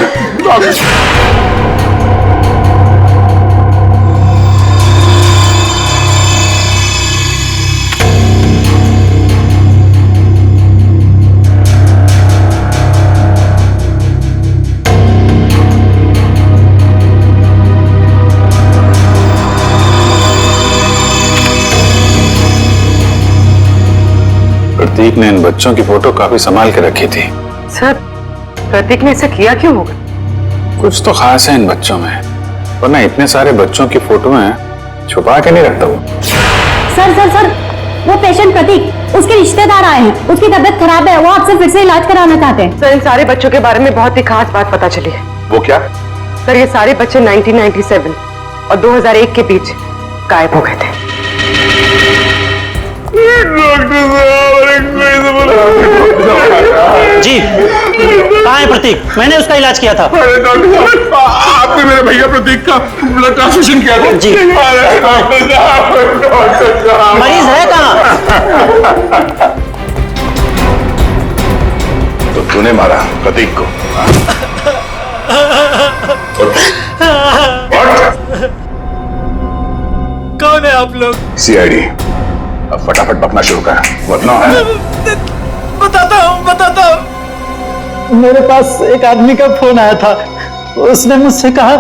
Speaker 3: प्रतीक ने इन बच्चों की फोटो काफी संभाल के रखी थी।
Speaker 12: सर प्रतीक ने ऐसा किया क्यों होगा?
Speaker 3: कुछ तो खास है इन बच्चों में, वरना इतने सारे बच्चों की फोटो हैं छुपा के नहीं रखता वो।
Speaker 12: सर वो पेशेंट प्रतीक, उसके रिश्तेदार आए हैं, उसकी तबीयत खराब है, वो आपसे फिर से इलाज कराना चाहते हैं।
Speaker 17: सर इन सारे बच्चों के बारे में बहुत ही खास बात पता चली है।
Speaker 14: वो क्या?
Speaker 17: सर ये सारे बच्चे 1997 और 2001 के बीच गायब हो गए थे।
Speaker 2: जी कहाँ है प्रतीक? मैंने उसका इलाज किया था।
Speaker 14: अरे डॉक्टर आपने मेरे भैया प्रतीक का ब्लड ट्रांसफ्यूजन किया था?
Speaker 2: जी। मरीज है कहाँ?
Speaker 14: तो तूने मारा प्रतीक को?
Speaker 2: कौन है आप लोग?
Speaker 14: सीआईडी। अब फटाफट बकना शुरू कर, वरना
Speaker 2: बताता हूँ। मेरे पास एक आदमी का फोन आया था, उसने मुझसे कहा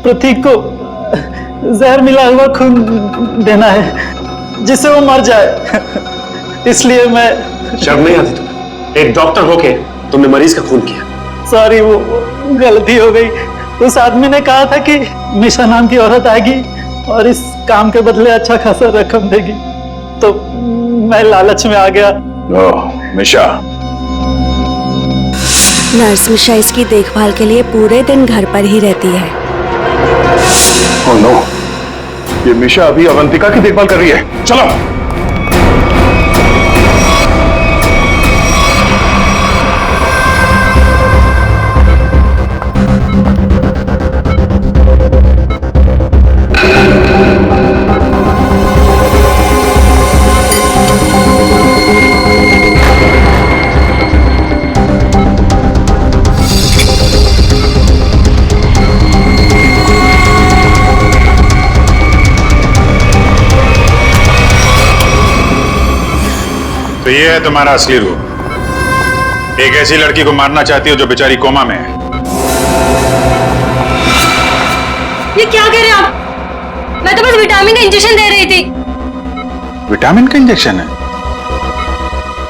Speaker 2: प्रतीक को जहर मिला हुआ खून देना है जिससे वो मर जाए, इसलिए मैं।
Speaker 11: शर्म नहीं आती तुम्हें? एक डॉक्टर होके तुमने मरीज का खून किया।
Speaker 2: सॉरी, वो गलती हो गई। उस आदमी ने कहा था कि मिशा नाम की औरत आएगी और इस काम के बदले अच्छा खासा रकम देगी, तो मैं लालच में आ गया।
Speaker 14: ओह मिशा।
Speaker 8: नर्स मिशा इसकी देखभाल के लिए पूरे दिन घर पर ही रहती है।
Speaker 14: ओह नो, ये मिशा अभी अवंतिका की देखभाल कर रही है। चलो।
Speaker 3: तो ये है तुम्हारा असली रूप। एक ऐसी लड़की को मारना चाहती हो जो बेचारी कोमा में है।
Speaker 10: ये क्या कह रहे हैं आप? मैं तो बस विटामिन का इंजेक्शन दे रही थी।
Speaker 3: विटामिन का इंजेक्शन है?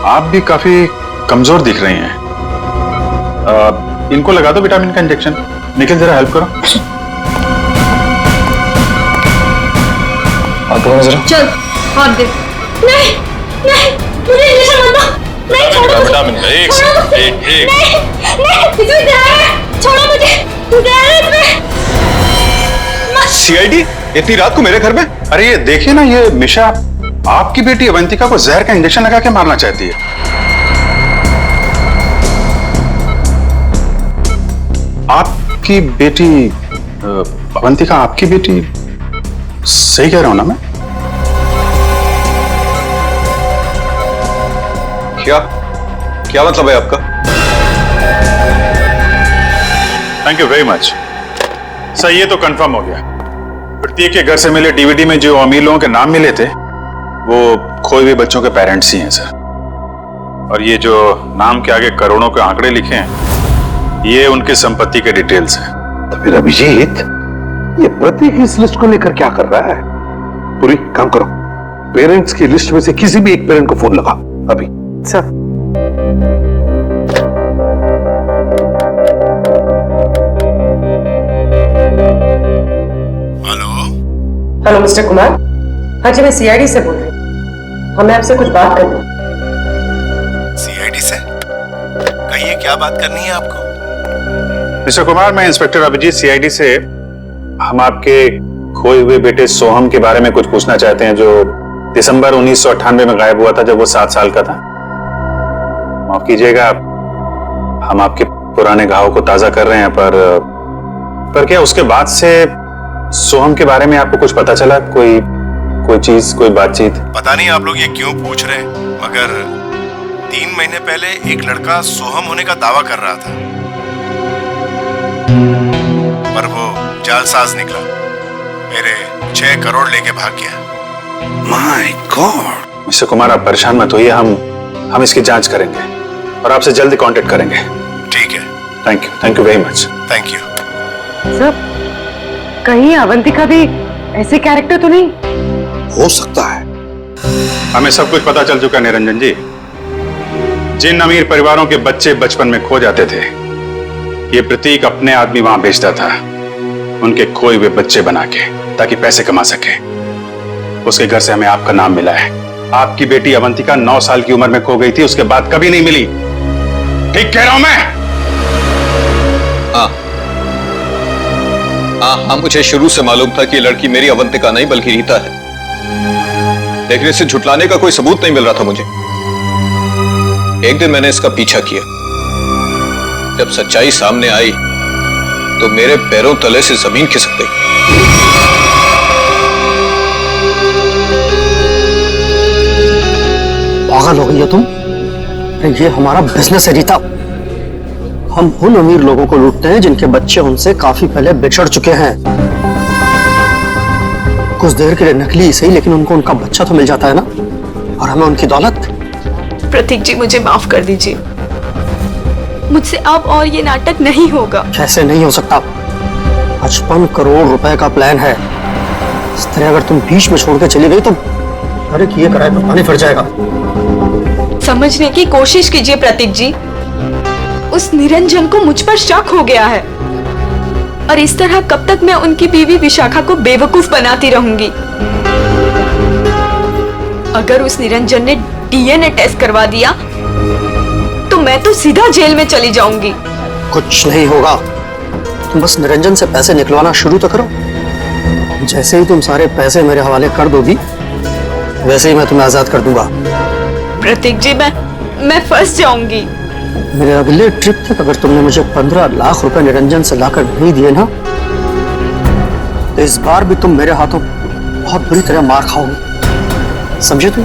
Speaker 3: आप भी काफी कमजोर दिख रही हैं। इनको लगा दो विटामिन का इंजेक्शन। निखिल जरा हेल्प करो।
Speaker 5: आप जरा
Speaker 10: चल हाथ दे। नहीं नहीं मुझे इंजेक्शन मत दो। नहीं छोड़ो मुझे।
Speaker 5: विटामिन का एक
Speaker 10: छोड़ो मुझे।
Speaker 5: एक
Speaker 10: नहीं नहीं इसमें जहर है। छोड़ो मुझे। जहर है इसमें।
Speaker 1: सीआईडी इतनी रात को मेरे घर में?
Speaker 3: अरे ये देखिए ना, ये मिशा आपकी बेटी अवंतिका को जहर का इंजेक्शन लगा के मारना चाहती है। आपकी बेटी अवंतिका आपकी बेटी? सही कह रहा हूं ना मैं?
Speaker 1: क्या क्या मतलब है आपका?
Speaker 3: Thank you very much sir. ये तो कंफर्म हो गया। प्रतीक के घर से मिले डीवीडी में जो अमीर लोगों के नाम मिले थे वो खोए हुए बच्चों के पेरेंट्स ही हैं सर। और ये जो नाम के आगे करोड़ों के आंकड़े लिखे हैं ये उनकी संपत्ति के डिटेल्स हैं।
Speaker 14: तो फिर अभिजीत ये प्रतीक इस लिस्ट को लेकर क्या कर रहा है? पूरी काम करो, पेरेंट्स की लिस्ट में से किसी भी एक पेरेंट को फोन लगा अभी।
Speaker 17: Sir hello mister Kumar. हाँ जी मैं सीआईडी से बोल रही हूँ। हमें आपसे कुछ बात करनी है।
Speaker 13: सीआईडी से? कहिए क्या बात करनी है आपको?
Speaker 3: मिस्टर कुमार, मैं इंस्पेक्टर अभिजीत सीआईडी से। हम आपके खोए हुए बेटे सोहम के बारे में कुछ पूछना चाहते हैं जो दिसंबर 1998 में गायब हुआ था जब वो 7 साल का था। माफ कीजिएगा, हम आपके पुराने घाव को ताजा कर रहे हैं पर क्या उसके बाद से सोहम के बारे में आपको कुछ पता चला? कोई चीज, कोई बातचीत?
Speaker 13: पता नहीं आप लोग ये क्यों पूछ रहे हैं, मगर 3 महीने पहले एक लड़का सोहम होने का दावा कर रहा था, पर वो जालसाज निकला, मेरे 6 करोड़ लेके भाग गया।
Speaker 3: My God! मिस्टर कुमार आप परेशान मत होइए, हम इसकी जांच करेंगे और आपसे जल्दी कांटेक्ट करेंगे।
Speaker 13: ठीक है।
Speaker 3: Thank you very much.
Speaker 13: Thank you.
Speaker 17: Sir कहीं अवंतिका भी ऐसे कैरेक्टर तो नहीं?
Speaker 3: हो सकता है। हमें सब कुछ पता चल चुका निरंजन जी। जिन अमीर परिवारों के बच्चे बचपन में खो जाते थे ये प्रतीक अपने आदमी वहां भेजता था उनके खोए हुए बच्चे बना के, ताकि पैसे कमा सके। उसके घर से हमें आपका नाम मिला है। आपकी बेटी अवंतिका 9 साल की उम्र में खो गई थी, उसके बाद कभी नहीं मिली। ठीक कह रहा हूं मैं?
Speaker 1: हाँ, मुझे शुरू से मालूम था कि ये लड़की मेरी अवंतिका नहीं बल्कि रीता है, लेकिन इसे झुटलाने का कोई सबूत नहीं मिल रहा था मुझे। एक दिन मैंने इसका पीछा किया। जब सच्चाई सामने आई तो मेरे पैरों तले से जमीन खिसक गई।
Speaker 2: पागल हो गई हो तुम? ये हमारा बिजनेस है रीता। हम उन अमीर लोगों को लूटते हैं जिनके बच्चे उनसे काफी पहले बिछड़ चुके हैं। कुछ देर के लिए नकली सही, लेकिन उनको उनका बच्चा तो मिल जाता है ना, और हमें उनकी दौलत।
Speaker 10: प्रतीक जी मुझे माफ कर दीजिए, मुझसे अब और ये नाटक नहीं होगा।
Speaker 2: कैसे नहीं हो सकता? 55 करोड़ रुपए का प्लान है। इस तरह अगर तुम बीच में छोड़ के चली गई तो अरे किए कराए पर पानी फिर जाएगा।
Speaker 10: समझने की कोशिश कीजिए प्रतीक जी, उस निरंजन को मुझ पर शक हो गया है और इस तरह कब तक मैं उनकी बीवी विशाखा को बेवकूफ बनाती रहूंगी। अगर उस निरंजन ने डीएनए टेस्ट करवा दिया तो मैं तो सीधा जेल में चली जाऊंगी।
Speaker 2: कुछ नहीं होगा, तुम बस निरंजन से पैसे निकलवाना शुरू तो करो। जैसे ही तुम सारे पैसे मेरे हवाले कर दोगी वैसे ही मैं तुम्हें आजाद कर दूंगा।
Speaker 10: प्रतीक जी मैं फंस जाऊंगी।
Speaker 2: मेरे अगले ट्रिप तक अगर तुमने मुझे 15 लाख रुपए निरंजन से लाकर नहीं दिए ना तो इस बार भी तुम मेरे हाथों बहुत बुरी तरह मार खाओगी, समझे तुम?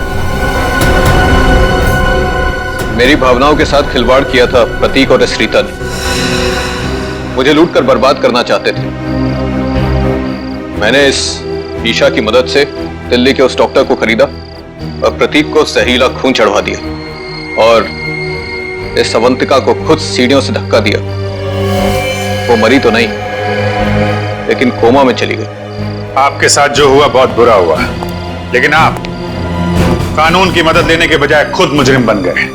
Speaker 1: मेरी भावनाओं के साथ खिलवाड़ किया था प्रतीक और रीता ने। मुझे लूट कर बर्बाद करना चाहते थे। मैंने इस ईशा की मदद से दिल्ली के उस डॉक्टर को खरीदा और प्रतीक को जहरीला खून चढ़वा दिया। और इस अवंतिका को खुद सीढ़ियों से धक्का दिया। वो मरी तो नहीं, लेकिन कोमा में चली गई।
Speaker 3: आपके साथ जो हुआ बहुत बुरा हुआ, लेकिन आप कानून की मदद लेने के बजाय खुद मुजरिम बन गए।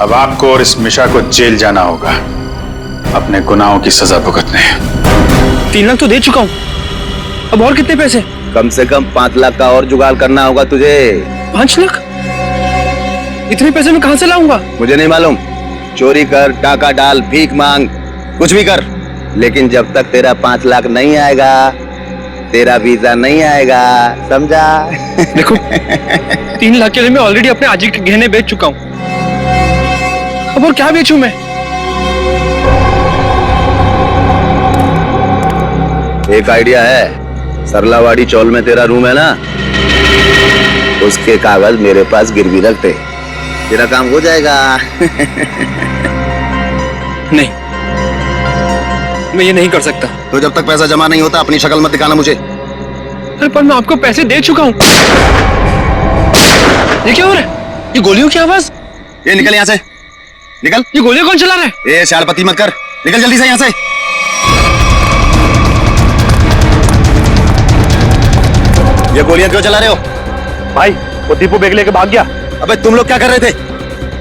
Speaker 3: अब आपको और इस मिशा को जेल जाना होगा, अपने गुनाहों की सजा भुगतने।
Speaker 2: 3 लाख तो दे चुका हूं, अब और कितने पैसे?
Speaker 7: कम से कम 5 लाख का और जुगाड़ करना होगा तुझे।
Speaker 2: 5 लाख? इतने पैसे मैं कहां से लाऊंगा?
Speaker 7: मुझे नहीं मालूम, चोरी कर, टाका डाल, भीख मांग, कुछ भी कर, लेकिन जब तक तेरा 5 लाख नहीं आएगा, तेरा वीजा नहीं आएगा, समझा?
Speaker 2: देखो 3 लाख के लिए मैं ऑलरेडी अपने आजी के गहने बेच चुका हूं, अब और क्या बेचूं मैं?
Speaker 7: एक आइडिया है, सरलावाड़ी चौल में तेरा रूम है ना, उसके कागज मेरे पास गिरवी रख दे, तेरा काम हो जाएगा।
Speaker 2: नहीं, मैं ये नहीं कर सकता।
Speaker 7: तो जब तक पैसा जमा नहीं होता अपनी शक्ल मत दिखाना मुझे।
Speaker 2: अरे पर मैं आपको पैसे दे चुका हूं। ये क्या हो रहा है? ये गोलियों की आवाज?
Speaker 7: ये निकल यहाँ से, निकल।
Speaker 2: ये गोलियां कौन चला रहा है?
Speaker 7: ये शालपति मत कर, निकल जल्दी से यहाँ से। ये गोलियां क्यों चला रहे हो?
Speaker 2: भाई वो दीपू बैग लेके भाग गया।
Speaker 7: अबे तुम लोग क्या कर रहे थे?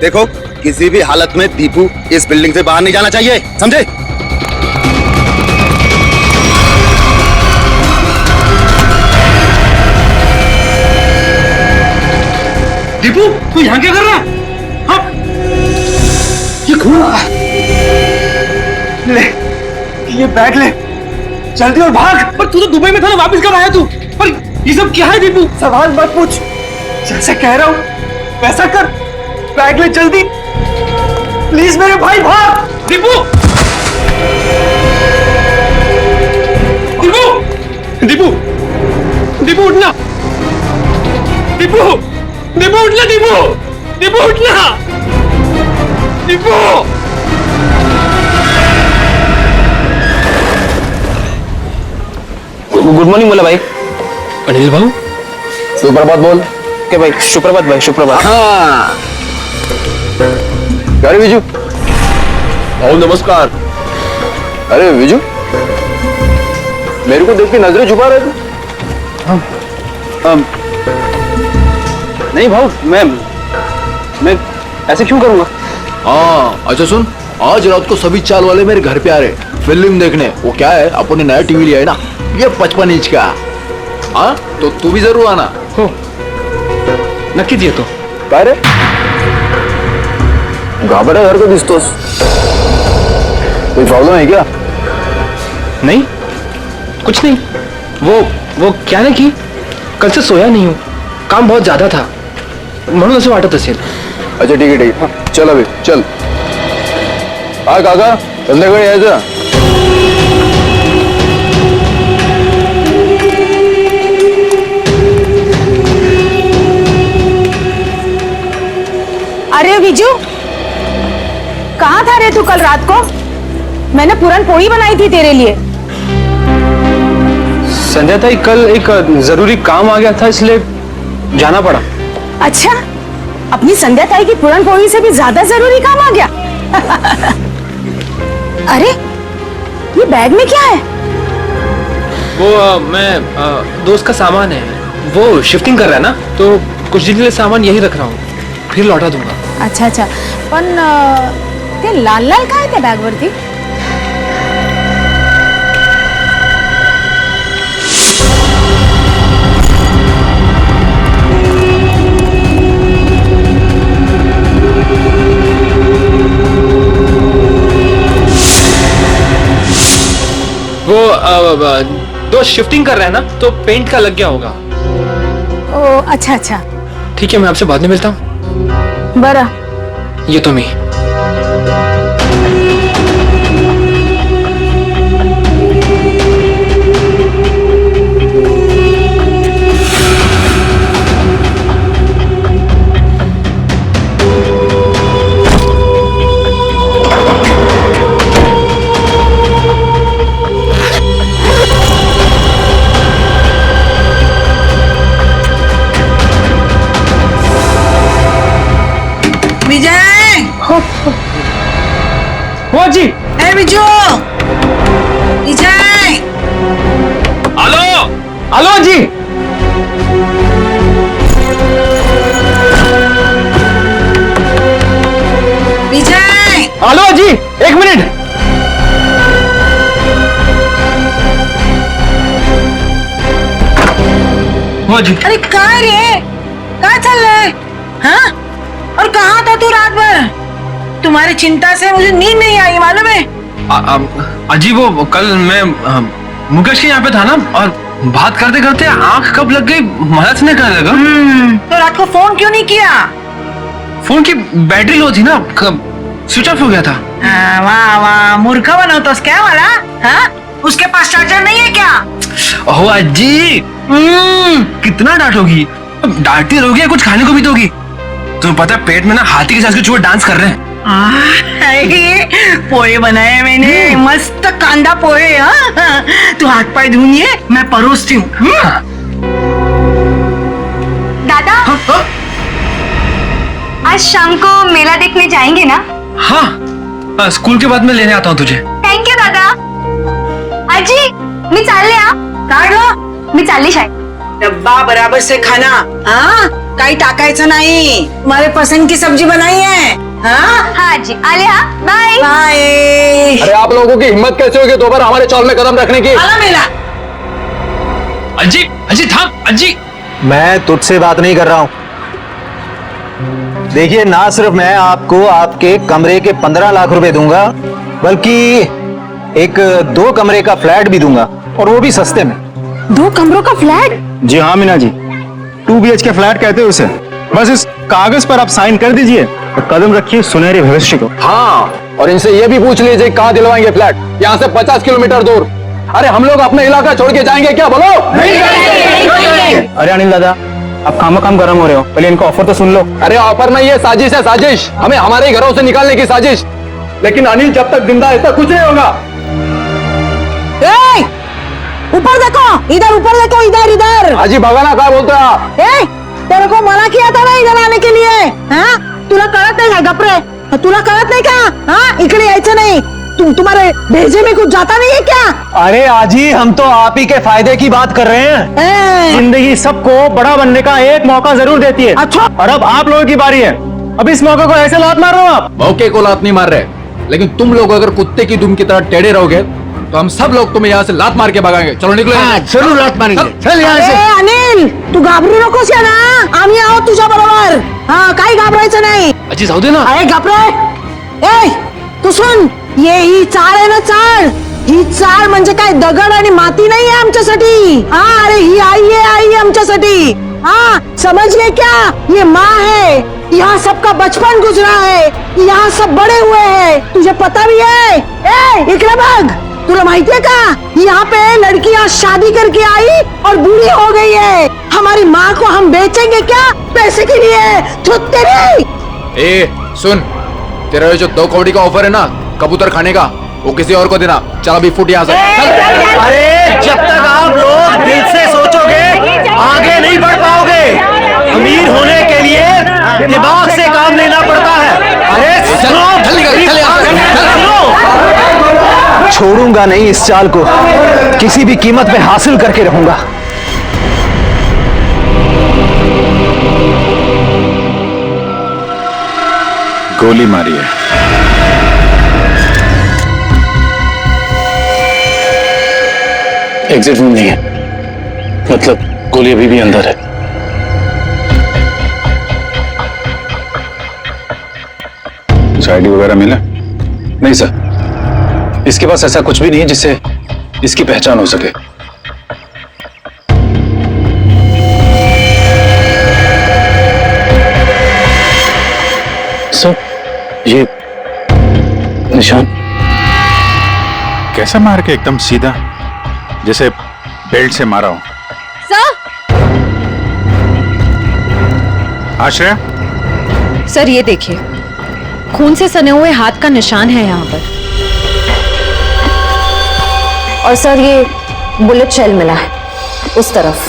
Speaker 7: देखो किसी भी हालत में दीपू इस बिल्डिंग से बाहर नहीं जाना चाहिए, समझे?
Speaker 2: दीपू तू यहाँ क्या कर रहा है? हाँ? ये खून ले, ये बैग ले, जल्दी और भाग। पर तू तो दुबई में था ना, वापस कब आया तू? पर ये सब क्या है दीपू? सवाल मत पूछ, जैसे कह रहा हूँ वैसा कर, बैग ले जल्दी, प्लीज मेरे भाई भाग। दीपू, दीपू, दीपू, दीपू उठना, दीपू, दीपू उठना, दीपू, दीपू उठना, दीपू। गुड मॉर्निंग बोला भाई। अनिल भाऊ,
Speaker 7: सुप्रभात बोल
Speaker 2: के भाई। सुप्रभात भाई, सुप्रभात।
Speaker 7: हाँ अरे विजू,
Speaker 5: भाऊ नमस्कार।
Speaker 7: अरे विजू, मेरे को देख के नजरें छुपा रहे थे?
Speaker 2: नहीं भाऊ, मैं ऐसे क्यों करूंगा?
Speaker 5: हाँ अच्छा सुन, आज रात को सभी चाल वाले मेरे घर पे आ रहे फिल्म देखने। वो क्या है, अपन ने नया टीवी लिया है ना, ये 55 इंच का। हाँ तो तू भी जरूर आना।
Speaker 2: हो नक्की दिए तो
Speaker 7: काय रे घाबरा घर को दिसतोस, कोई प्रॉब्लम है क्या?
Speaker 2: नहीं कुछ नहीं, वो क्या ना कि कल से सोया नहीं हूँ, काम बहुत ज्यादा था म्हणून असं वाटत असेल।
Speaker 7: अच्छा ठीक है ठीक है, चल अभी चल। हा काका संध्याकाळी यायचं।
Speaker 12: अरे विजू, कहाँ था रे तू कल रात को? मैंने पूरन पोड़ी बनाई थी तेरे लिए।
Speaker 2: संध्या ताई, कल एक जरूरी काम आ गया था इसलिए जाना पड़ा।
Speaker 12: अच्छा, अपनी संध्या ताई की पूरन पोड़ी से भी ज्यादा जरूरी काम आ गया। अरे ये बैग में क्या है?
Speaker 2: वो मैं दोस्त का सामान है, वो शिफ्टिंग कर रहा है ना, तो कुछ दिन के लिए सामान यही रख रहा हूँ, फिर लौटा दूंगा।
Speaker 12: अच्छा अच्छा, पण ते लाल लाल काय त्या बॅग वरती?
Speaker 2: वो दोस्त शिफ्टिंग कर रहा है ना, तो पेंट का लग गया होगा।
Speaker 12: ओ अच्छा अच्छा,
Speaker 2: ठीक है, मैं आपसे बाद में मिलता हूँ।
Speaker 12: बरं।
Speaker 2: ये तो मी
Speaker 4: जी।
Speaker 18: ए बिजू, विजय।
Speaker 4: हेलो हेलो जी।
Speaker 18: विजय।
Speaker 4: हेलो जी, एक मिनट। हाँ जी।
Speaker 18: अरे कहाँ रे, कहाँ चल रहा है? हाँ? और कहाँ था तू रात भर? तुम्हारी चिंता से मुझे नींद नहीं आई, मालूम है?
Speaker 4: अजी वो कल मैं मुकेश के यहाँ पे था ना, और बात करते करते आंख कब लग गई मदद नहीं करने लगा।
Speaker 18: तो रात को फोन क्यों नहीं किया?
Speaker 4: फोन की बैटरी लो थी ना, स्विच ऑफ हो गया था।
Speaker 18: वाह वाह, मूर्ख बनो तो क्या वाला? हाँ? उसके पास चार्जर नहीं है क्या?
Speaker 4: ओह अजी, कितना डांटोगी? डांटती रहोगी या कुछ खाने को भी दोगी? तुम्हें पता है पेट में ना हाथी के साथ के चूहे डांस कर रहे हैं।
Speaker 18: पोहे बनाए मैंने, मस्त कांदा पोहे। हाँ? तू हाथ पाए धुनिए, मैं परोसती हूँ।
Speaker 19: दादा, आज शाम को मेला देखने जाएंगे ना?
Speaker 4: हाँ, स्कूल के बाद मैं लेने आता हूँ तुझे।
Speaker 19: थँक यू दादा. आजी, मी चालले हा.
Speaker 18: काय ग?
Speaker 19: मी चालली शाळेत.
Speaker 18: डब्बा बराबर से खाना, हाँ? काही टाकायचं नहीं. तुम्हारे पसंद की सब्जी बनाई है. हाँ
Speaker 19: जी, आले हा. बाय.
Speaker 18: बाय.
Speaker 5: अरे आप लोगों की हिम्मत कैसे होगी दोबार हमारे चौल में कदम रखने की?
Speaker 18: आला मेला.
Speaker 4: अजी, अजी थाम, अजी.
Speaker 20: मैं तुझसे बात नहीं कर रहा हूं. देखिए, ना सिर्फ मैं आपको आपके कमरे के 15 लाख रुपए दूंगा, बल्कि एक 2 कमरे का फ्लैट भी दूंगा, और वो भी सस्ते में.
Speaker 9: 2 कमरों का फ्लैट?
Speaker 21: जी हाँ मीना जी, 2 BHK फ्लैट कहते हैं उसे. बस इस कागज पर आप साइन कर दीजिए और कदम रखिए सुनहरे भविष्य को.
Speaker 5: हाँ, और इनसे ये भी पूछ लीजिए कहाँ दिलवाएंगे फ्लैट, यहाँ से 50 किलोमीटर दूर. अरे हम लोग अपना इलाका छोड़ के जाएंगे क्या, बोलो?
Speaker 21: अरे अनिल दादा, आप काम गरम हो रहे हो, पहले इनका ऑफर तो सुन लो.
Speaker 5: अरे ऑफर नहीं, ये साजिश है, साजिश. हमें हमारे घरों से निकालने की साजिश. लेकिन अनिल जब तक जिंदा है तब कुछ नहीं होगा.
Speaker 18: ऊपर देखो, इधर ऊपर देखो, इधर इधर.
Speaker 5: हाजी भगाना, क्या बोलते हो आप?
Speaker 18: तेरे को मना किया था ना इधर आने के लिए. हाँ? तुला कळत नाही का गपरे? तुला कळत नाही का? हाँ? इकडे यायचं नहीं. तुम्हारे भेजे में कुछ जाता नहीं है क्या?
Speaker 20: अरे आजी, हम तो आप ही के फायदे की बात कर रहे हैं.
Speaker 21: जिंदगी सबको बड़ा बनने का एक मौका जरूर देती है.
Speaker 18: अच्छा,
Speaker 21: और अब आप लोगों की बारी है. अब इस मौके को ऐसे लात मार रहे हो आप.
Speaker 5: मौके को लात नहीं मार रहे, लेकिन तुम लोग अगर कुत्ते की दुम की तरह टेढ़े रहोगे तो हम सब लोग तुम्हें यहाँ से लात मार के भगाएंगे. चलो निकलो.
Speaker 20: जरूर लात मारेंगे.
Speaker 5: चल यहाँ से.
Speaker 18: अनिल, तू घाबरू नकोस या ना, आम्ही आहोत तुझ्या बरोबर. हाँ, काही घाबरायचं नाही.
Speaker 4: अजी जाऊ दे ना.
Speaker 18: अरे घाबरे. तू सुन, ये ही चाळ आहे ना, चाळ. ही चाळ म्हणजे काय दगड आणि माती नाही आहे आमच्यासाठी. हाँ, अरे ही आई है आमच्यासाठी. हाँ, समझ गए क्या? ये माँ है. यहाँ सबका बचपन गुजरा है, यहाँ सब बड़े हुए हैं. तुझे पता भी है? इकडे बघ, तुला माहिती है का? यहाँ पे लड़कियाँ शादी करके आई और बूढ़ी हो गई है. हमारी माँ को हम बेचेंगे क्या पैसे के लिए? तेरी.
Speaker 5: ए सुन, तेरा जो 2 कौड़ी का ऑफर है ना कबूतर खाने का, वो किसी और को देना. चल अभी फुट यहाँ से.
Speaker 20: अरे जब तक आप लोग दिल से सोचोगे आगे नहीं बढ़ पाओगे. अमीर होने के लिए दिमाग से काम लेना पड़ता है. अरे सुनो, छोड़ूंगा नहीं इस चाल को, किसी भी कीमत पे हासिल करके रहूंगा.
Speaker 3: गोली मारी है.
Speaker 6: एग्जिट रूम नहीं है, मतलब गोली अभी भी अंदर है.
Speaker 3: आईडी वगैरह मिला?
Speaker 6: नहीं सर, इसके पास ऐसा कुछ भी नहीं है जिससे इसकी पहचान हो सके. सर, ये निशान
Speaker 3: कैसा मार के एकदम सीधा, जैसे बेल्ट से मारा हो. आश्रया,
Speaker 9: सर ये देखिए, खून से सने हुए हाथ का निशान है यहाँ पर. और सर ये बुलेट शेल मिला है उस तरफ.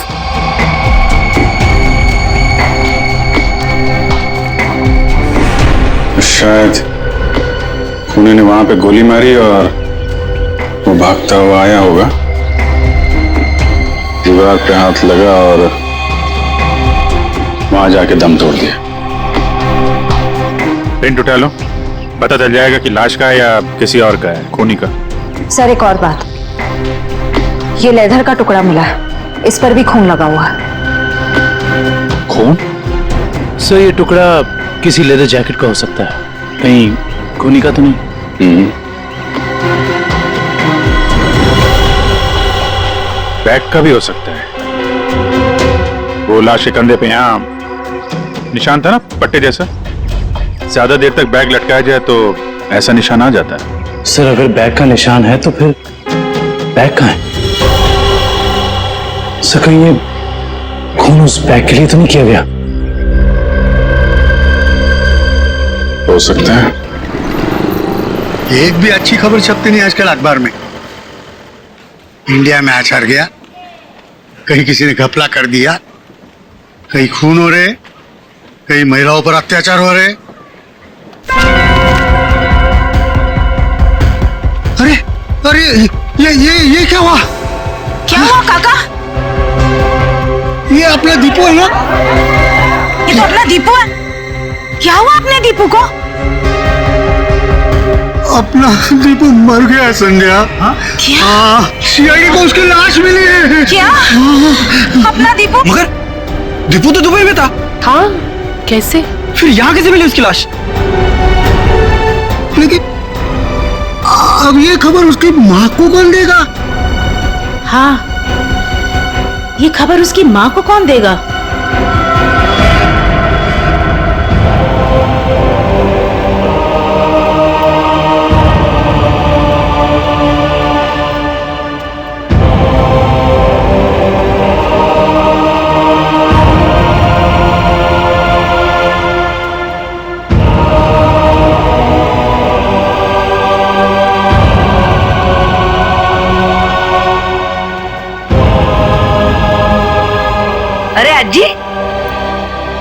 Speaker 3: शायद पुणे ने वहां पे गोली मारी और वो भागता हुआ आया होगा, दीवार पे हाथ लगा और वहां जाके दम तोड़ दिया। प्रिंट उठा लो, पता चल जाएगा कि लाश का है या किसी और का है, खूनी का।
Speaker 9: सर एक और बात, ये लेदर का टुकड़ा मिला है, इस पर भी खून लगा हुआ है।
Speaker 6: खून? सर ये टुकड़ा किसी लेदर जैकेट का हो सकता है, कहीं खूनी का तो नहीं?
Speaker 3: बैग का भी हो सकता है। वो लाश के कंधे पे यहाँ निशान था ना, पट्टे जैसा। ज्यादा देर तक बैग लटकाया जाए तो ऐसा निशान आ जाता है।
Speaker 6: सर अगर बैग का निशान है तो फिर बैग कहाँ है? सर कहीं ये खून उस बैग के लिए तो नहीं किया गया?
Speaker 3: हो सकता है।
Speaker 15: एक भी अच्छी खबर छपती नहीं आजकल अखबार में। इंडिया में मैच हार गया, कहीं किसी ने घपला कर दिया, कहीं खून हो रहे, कहीं महिलाओं पर अत्याचार हो रहे। अरे अरे ये क्या हुआ?
Speaker 18: क्या हुआ काका?
Speaker 15: ये अपना दीपू है ना?
Speaker 18: ये तो अपना दीपू है। क्या हुआ अपने दीपू को?
Speaker 15: अपना दीपू मर गया संध्या।
Speaker 18: क्या?
Speaker 15: सीआईडी को उसकी लाश मिली है।
Speaker 18: क्या? अपना दीपू?
Speaker 2: मगर दीपू तो दुबई में था।
Speaker 10: हाँ, कैसे?
Speaker 2: फिर यहाँ कैसे मिली उसकी लाश?
Speaker 15: लेकिन अब ये खबर उसकी माँ को कौन देगा?
Speaker 18: हाँ, ये खबर उसकी माँ को कौन देगा?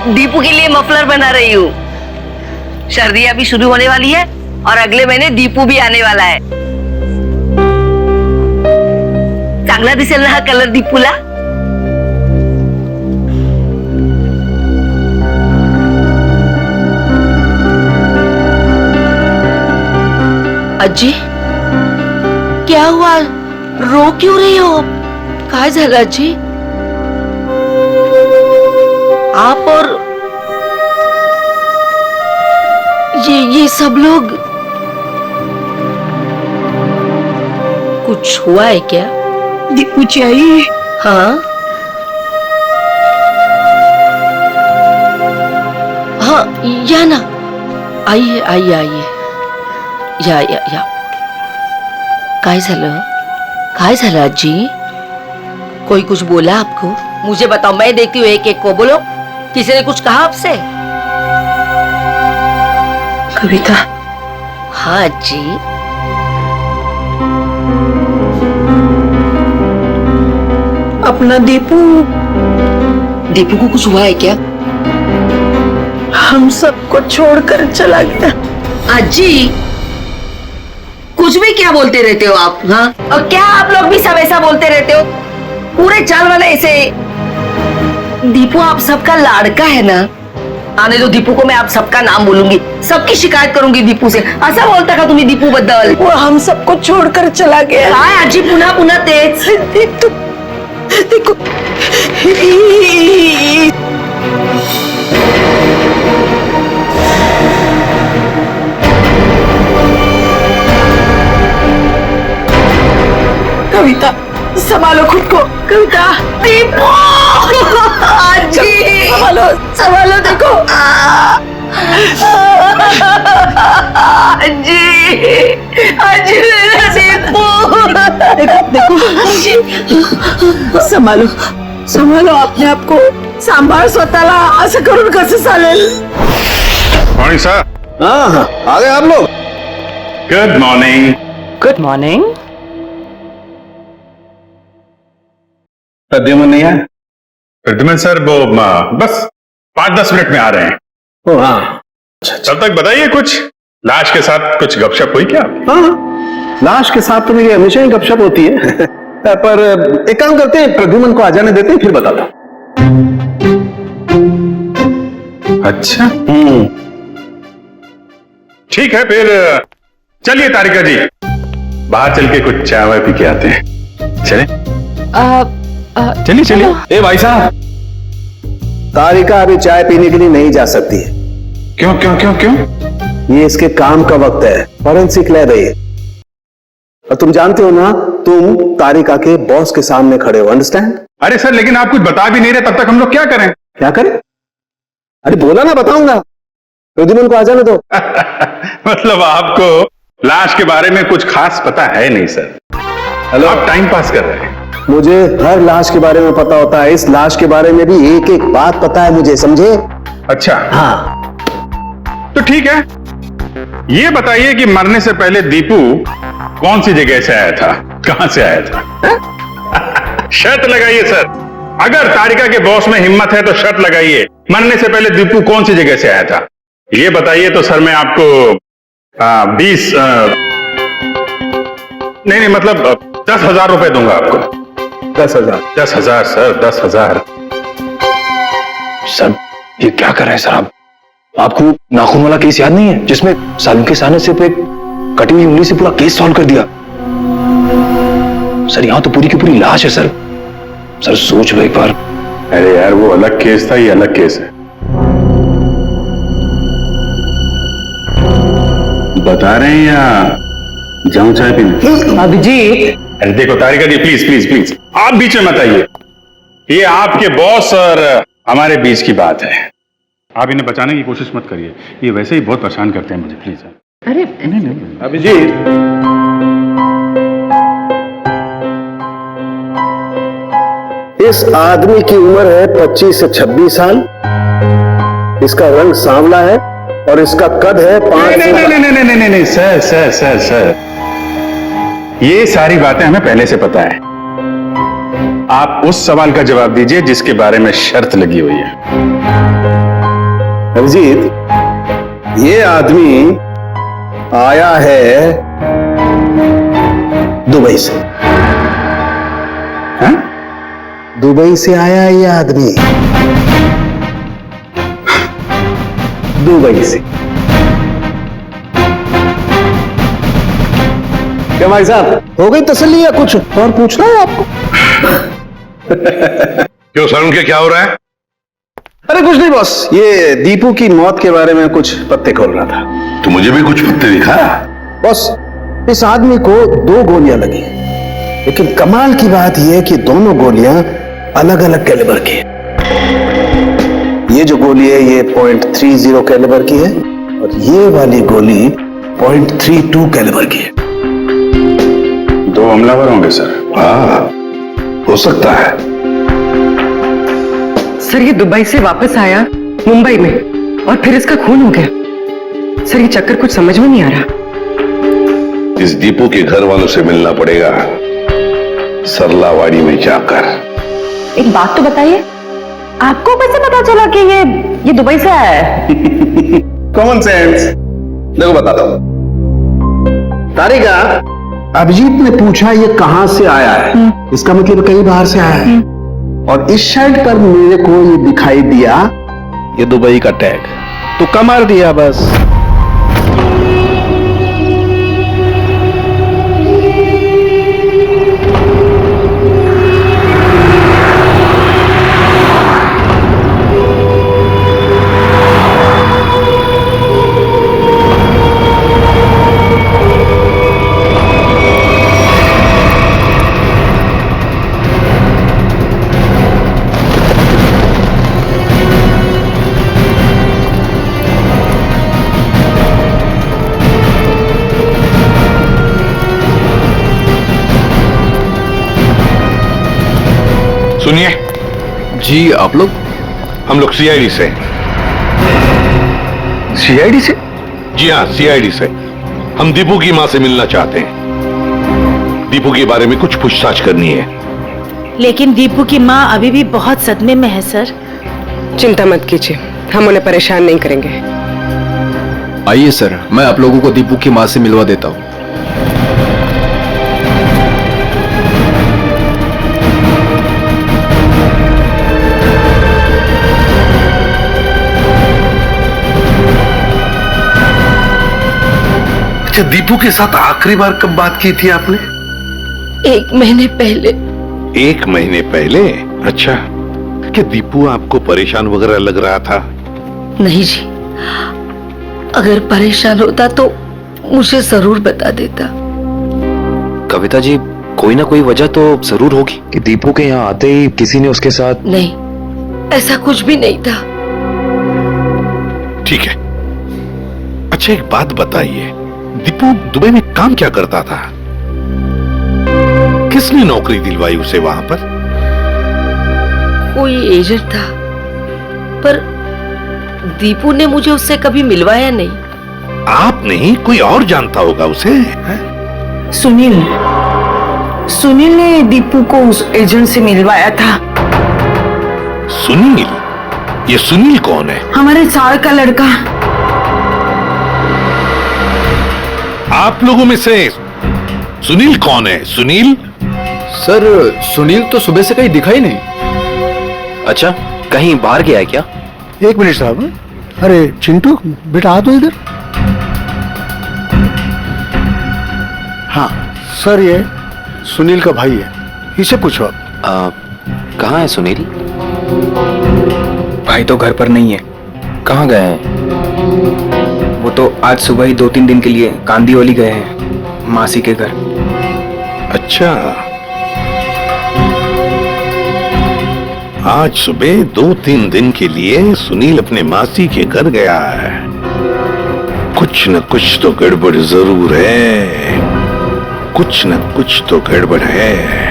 Speaker 22: दीपू के लिए मफलर बना रही हूँ। सर्दियां भी शुरू होने वाली है और अगले महीने दीपू भी आने वाला है। चांगला दिसेल ना हा कलर दीपूला?
Speaker 8: अज्जी क्या हुआ, रो क्यों रही हो? काय झालं अज्जी? आप और ये सब लोग, कुछ हुआ है क्या?
Speaker 18: दीपू चाहिए?
Speaker 8: हाँ हाँ, या ना, आइए आइए आइए, या काय झालं? काय झालं अज्जी? कोई कुछ बोला आपको? मुझे बताओ, मैं देखती हूँ एक एक को। बोलो, किसी ने कुछ कहा आपसे?
Speaker 22: कविता।
Speaker 8: हाँ जी।
Speaker 18: अपना दीपू
Speaker 8: को कुछ हुआ है क्या?
Speaker 18: हम सबको छोड़कर चला गया।
Speaker 22: अज्जी, कुछ भी क्या बोलते रहते हो आप? हाँ, और क्या आप लोग भी सब ऐसा बोलते रहते हो? पूरे चाल वाले ऐसे। दीपू आप सबका लाड़का है ना? आने दो दीपू को, मैं आप सबका नाम बोलूंगी, सबकी शिकायत करूंगी दीपू से। ऐसा बोलता का तुम्ही दीपू बद्दल?
Speaker 18: वो हम सबको छोड़कर चला गया।
Speaker 22: काय आजी, पुन्हा पुन्हा तेच?
Speaker 18: देखो कविता, संभालो खुद को। कविता,
Speaker 22: दीपू आजी,
Speaker 18: संभालो संभालो। देखो
Speaker 22: आजी, आजी मेरा दीपू।
Speaker 18: देखो संभालो संभालो अपने आप को, सांभाळ स्वतःला। असं करून कसं चालेल?
Speaker 3: Morning sir.
Speaker 11: हाँ, आ गए आप लोग।
Speaker 3: Good morning.
Speaker 17: Good morning.
Speaker 3: Pradyuman नहीं है? प्रद्युमन सर वो बस 5-10 मिनट में आ रहे हैं।
Speaker 11: ओ हाँ,
Speaker 3: तब तक बताइए कुछ लाश के साथ कुछ गपशप हुई क्या?
Speaker 11: हाँ, लाश के साथ तो मेरी हमेशा ही गपशप होती है। पर एक काम करते हैं, प्रद्युमन को आ जाने देते हैं, फिर बताता हूं।
Speaker 3: अच्छा, ठीक है फिर चलिए तारिका जी, बाहर चल के कुछ चाय वाय पी के आते हैं। चले? चलिए चलिए।
Speaker 11: ए भाई साहब, तारिका अभी चाय पीने के लिए नहीं जा सकती है।
Speaker 3: क्यों क्यों क्यों क्यों?
Speaker 11: ये इसके काम का वक्त है, फॉरेंसिक लैब है ये। और तुम जानते हो ना, तुम तारिका के बॉस के सामने खड़े हो, अंडरस्टैंड?
Speaker 3: अरे सर, लेकिन आप कुछ बता भी नहीं रहे, तब तक हम लोग क्या करें?
Speaker 11: क्या करें? अरे बोला ना, बताऊंगा। प्रद्युमन को आ जाने दो।
Speaker 3: मतलब आपको लाश के बारे में कुछ खास पता है नहीं सर?
Speaker 11: हेलो,
Speaker 3: आप टाइम पास कर रहे हैं।
Speaker 11: मुझे हर लाश के बारे में पता होता है, इस लाश के बारे में भी एक एक बात पता है मुझे, समझे?
Speaker 3: अच्छा
Speaker 11: हाँ,
Speaker 3: तो ठीक है, ये बताइए कि मरने से पहले दीपू कौन सी जगह से आया था, कहां से आया था? शर्त लगाइए सर, अगर तारिका के बॉस में हिम्मत है तो शर्त लगाइए, मरने से पहले दीपू कौन सी जगह से आया था, ये बताइए तो सर मैं आपको 20 नहीं मतलब 10,000 रुपए दूंगा आपको।
Speaker 11: 10,000?
Speaker 3: 10,000 सर, 10,000।
Speaker 6: सर ये क्या कर रहे हैं सर आप? आपको नाखून वाला केस याद नहीं है जिसमें सालिम के सामने सिर्फ एक कटी हुई उंगली से पूरा केस सॉल्व कर दिया? सर यहां तो पूरी की पूरी लाश है सर। सर सोच लो एक बार।
Speaker 3: अरे यार, वो अलग केस था, ये अलग केस है। बता रहे हैं या जाऊं चाय पीने?
Speaker 18: अभिजीत,
Speaker 3: अरे देखो तारिका जी, प्लीज प्लीज प्लीज आप बीच में मत आइए, ये आपके बॉस और हमारे बीच की बात है। आप इन्हें बचाने की कोशिश मत करिए, ये वैसे ही बहुत परेशान करते हैं मुझे, प्लीज।
Speaker 18: अरे
Speaker 3: नहीं
Speaker 11: अभिजीत, इस आदमी की उम्र है 25 से 26 साल, इसका रंग सांवला है और इसका कद है 5
Speaker 3: नहीं सर सर सर सर, ये सारी बातें हमें पहले से पता है। आप उस सवाल का जवाब दीजिए जिसके बारे में शर्त लगी हुई है।
Speaker 11: अभिजीत, ये आदमी आया है दुबई से।
Speaker 3: हाँ?
Speaker 11: दुबई से आया है ये आदमी, दुबई से। क्या भाई साहब, हो गई तसल्ली या कुछ और पूछना है आपको?
Speaker 13: क्यों सर, उनके क्या हो रहा है?
Speaker 11: अरे कुछ नहीं बॉस, ये दीपू की मौत के बारे में कुछ पत्ते खोल रहा था।
Speaker 13: तो मुझे भी कुछ पत्ते दिखा।
Speaker 11: बॉस, इस आदमी को 2 गोलियां लगी, लेकिन कमाल की बात यह है कि दोनों गोलियां अलग अलग कैलिबर की है। ये जो गोली है ये .30 कैलिबर की है और ये वाली गोली .32 कैलिबर की है।
Speaker 3: 2 हमलावर होंगे सर।
Speaker 13: हाँ, हो सकता है।
Speaker 17: सर ये दुबई से वापस आया मुंबई में और फिर इसका खून हो गया। सर ये चक्कर कुछ समझ में नहीं आ रहा।
Speaker 13: इस दीपू के घर वालों से मिलना पड़ेगा, सरलावाड़ी में जाकर।
Speaker 12: एक बात तो बताइए, आपको कैसे पता चला कि ये दुबई से आया है?
Speaker 11: Common sense. देखो बताता हूं। तारिका, अभिजीत ने पूछा ये कहां से आया है, इसका मतलब कहीं बाहर से आया है। और इस शर्ट पर मेरे को ये दिखाई दिया, ये दुबई का टैग, तुक्का मार दिया बस।
Speaker 13: सुनिए
Speaker 5: जी, आप लोग?
Speaker 13: हम लोग सीआईडी से।
Speaker 5: सीआईडी से?
Speaker 13: जी हाँ, सीआईडी से। हम दीपू की मां से मिलना चाहते हैं, दीपू के बारे में कुछ पूछताछ करनी है।
Speaker 18: लेकिन दीपू की माँ अभी भी बहुत सदमे में है सर।
Speaker 17: चिंता मत कीजिए, हम उन्हें परेशान नहीं करेंगे।
Speaker 5: आइए सर, मैं आप लोगों को दीपू की माँ से मिलवा देता हूँ।
Speaker 11: अच्छा, दीपू के साथ आखिरी बार कब बात की थी आपने?
Speaker 22: 1 महीने पहले।
Speaker 14: 1 महीने पहले? अच्छा, कि दीपू आपको परेशान वगैरह लग रहा था?
Speaker 22: नहीं जी, अगर परेशान होता तो मुझे जरूर बता देता।
Speaker 16: कविता जी, कोई ना कोई वजह तो जरूर होगी कि दीपू के यहाँ आते ही किसी ने उसके साथ।
Speaker 22: नहीं, ऐसा कुछ भी नहीं था।
Speaker 14: ठीक है। अच्छा, एक बात बताइए, दीपू दुबई में काम क्या करता था? किसने नौकरी दिलवाई उसे वहां पर?
Speaker 22: कोई एजेंट था, पर दीपू ने मुझे उससे कभी मिलवाया नहीं।
Speaker 14: आप नहीं, कोई और जानता होगा उसे? है?
Speaker 18: सुनील ने दीपू को उस एजेंट से मिलवाया था।
Speaker 14: सुनील? ये सुनील कौन है?
Speaker 18: हमारे चार का लड़का।
Speaker 14: आप लोगों में से सुनील कौन है? सुनील?
Speaker 5: सर, सुनील तो सुबह से कहीं दिखाई नहीं।
Speaker 16: अच्छा, कहीं बाहर गया है क्या?
Speaker 15: 1 मिनट साहब। अरे चिंटू, बेटा आ तो इधर। हाँ सर, ये सुनील का भाई है, इसे पूछो आप।
Speaker 16: कहाँ है सुनील?
Speaker 23: भाई तो घर पर नहीं है।
Speaker 16: कहाँ गए हैं?
Speaker 23: वो तो आज सुबह ही 2-3 दिन के लिए कांदीवली गए हैं, मासी के घर।
Speaker 14: अच्छा, आज सुबह 2-3 दिन के लिए सुनील अपने मासी के घर गया है। कुछ न कुछ तो गड़बड़ जरूर है, कुछ न कुछ तो गड़बड़ है।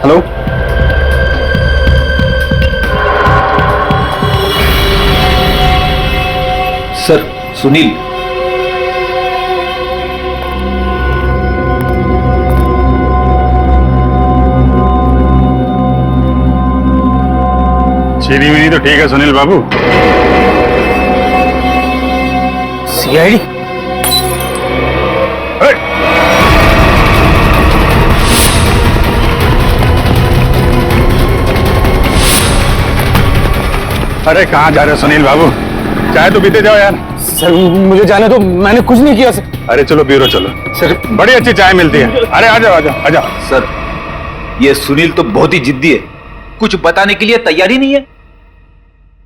Speaker 23: Hello,
Speaker 1: sir, Sunil.
Speaker 3: चीनी मिनी तो ठीक है सुनील बाबू।
Speaker 23: सीआईडी?
Speaker 3: अरे कहाँ जा रहे हो सुनील बाबू? चाय तो पीते जाओ यार।
Speaker 23: सर मुझे जाने दो, मैंने कुछ नहीं किया सर।
Speaker 3: अरे चलो ब्यूरो चलो, सर बड़ी अच्छी चाय मिलती है। अरे आ जाओ आ जाओ आ जाओ।
Speaker 4: सर, ये सुनील तो बहुत ही जिद्दी है, कुछ बताने के लिए तैयार ही नहीं है।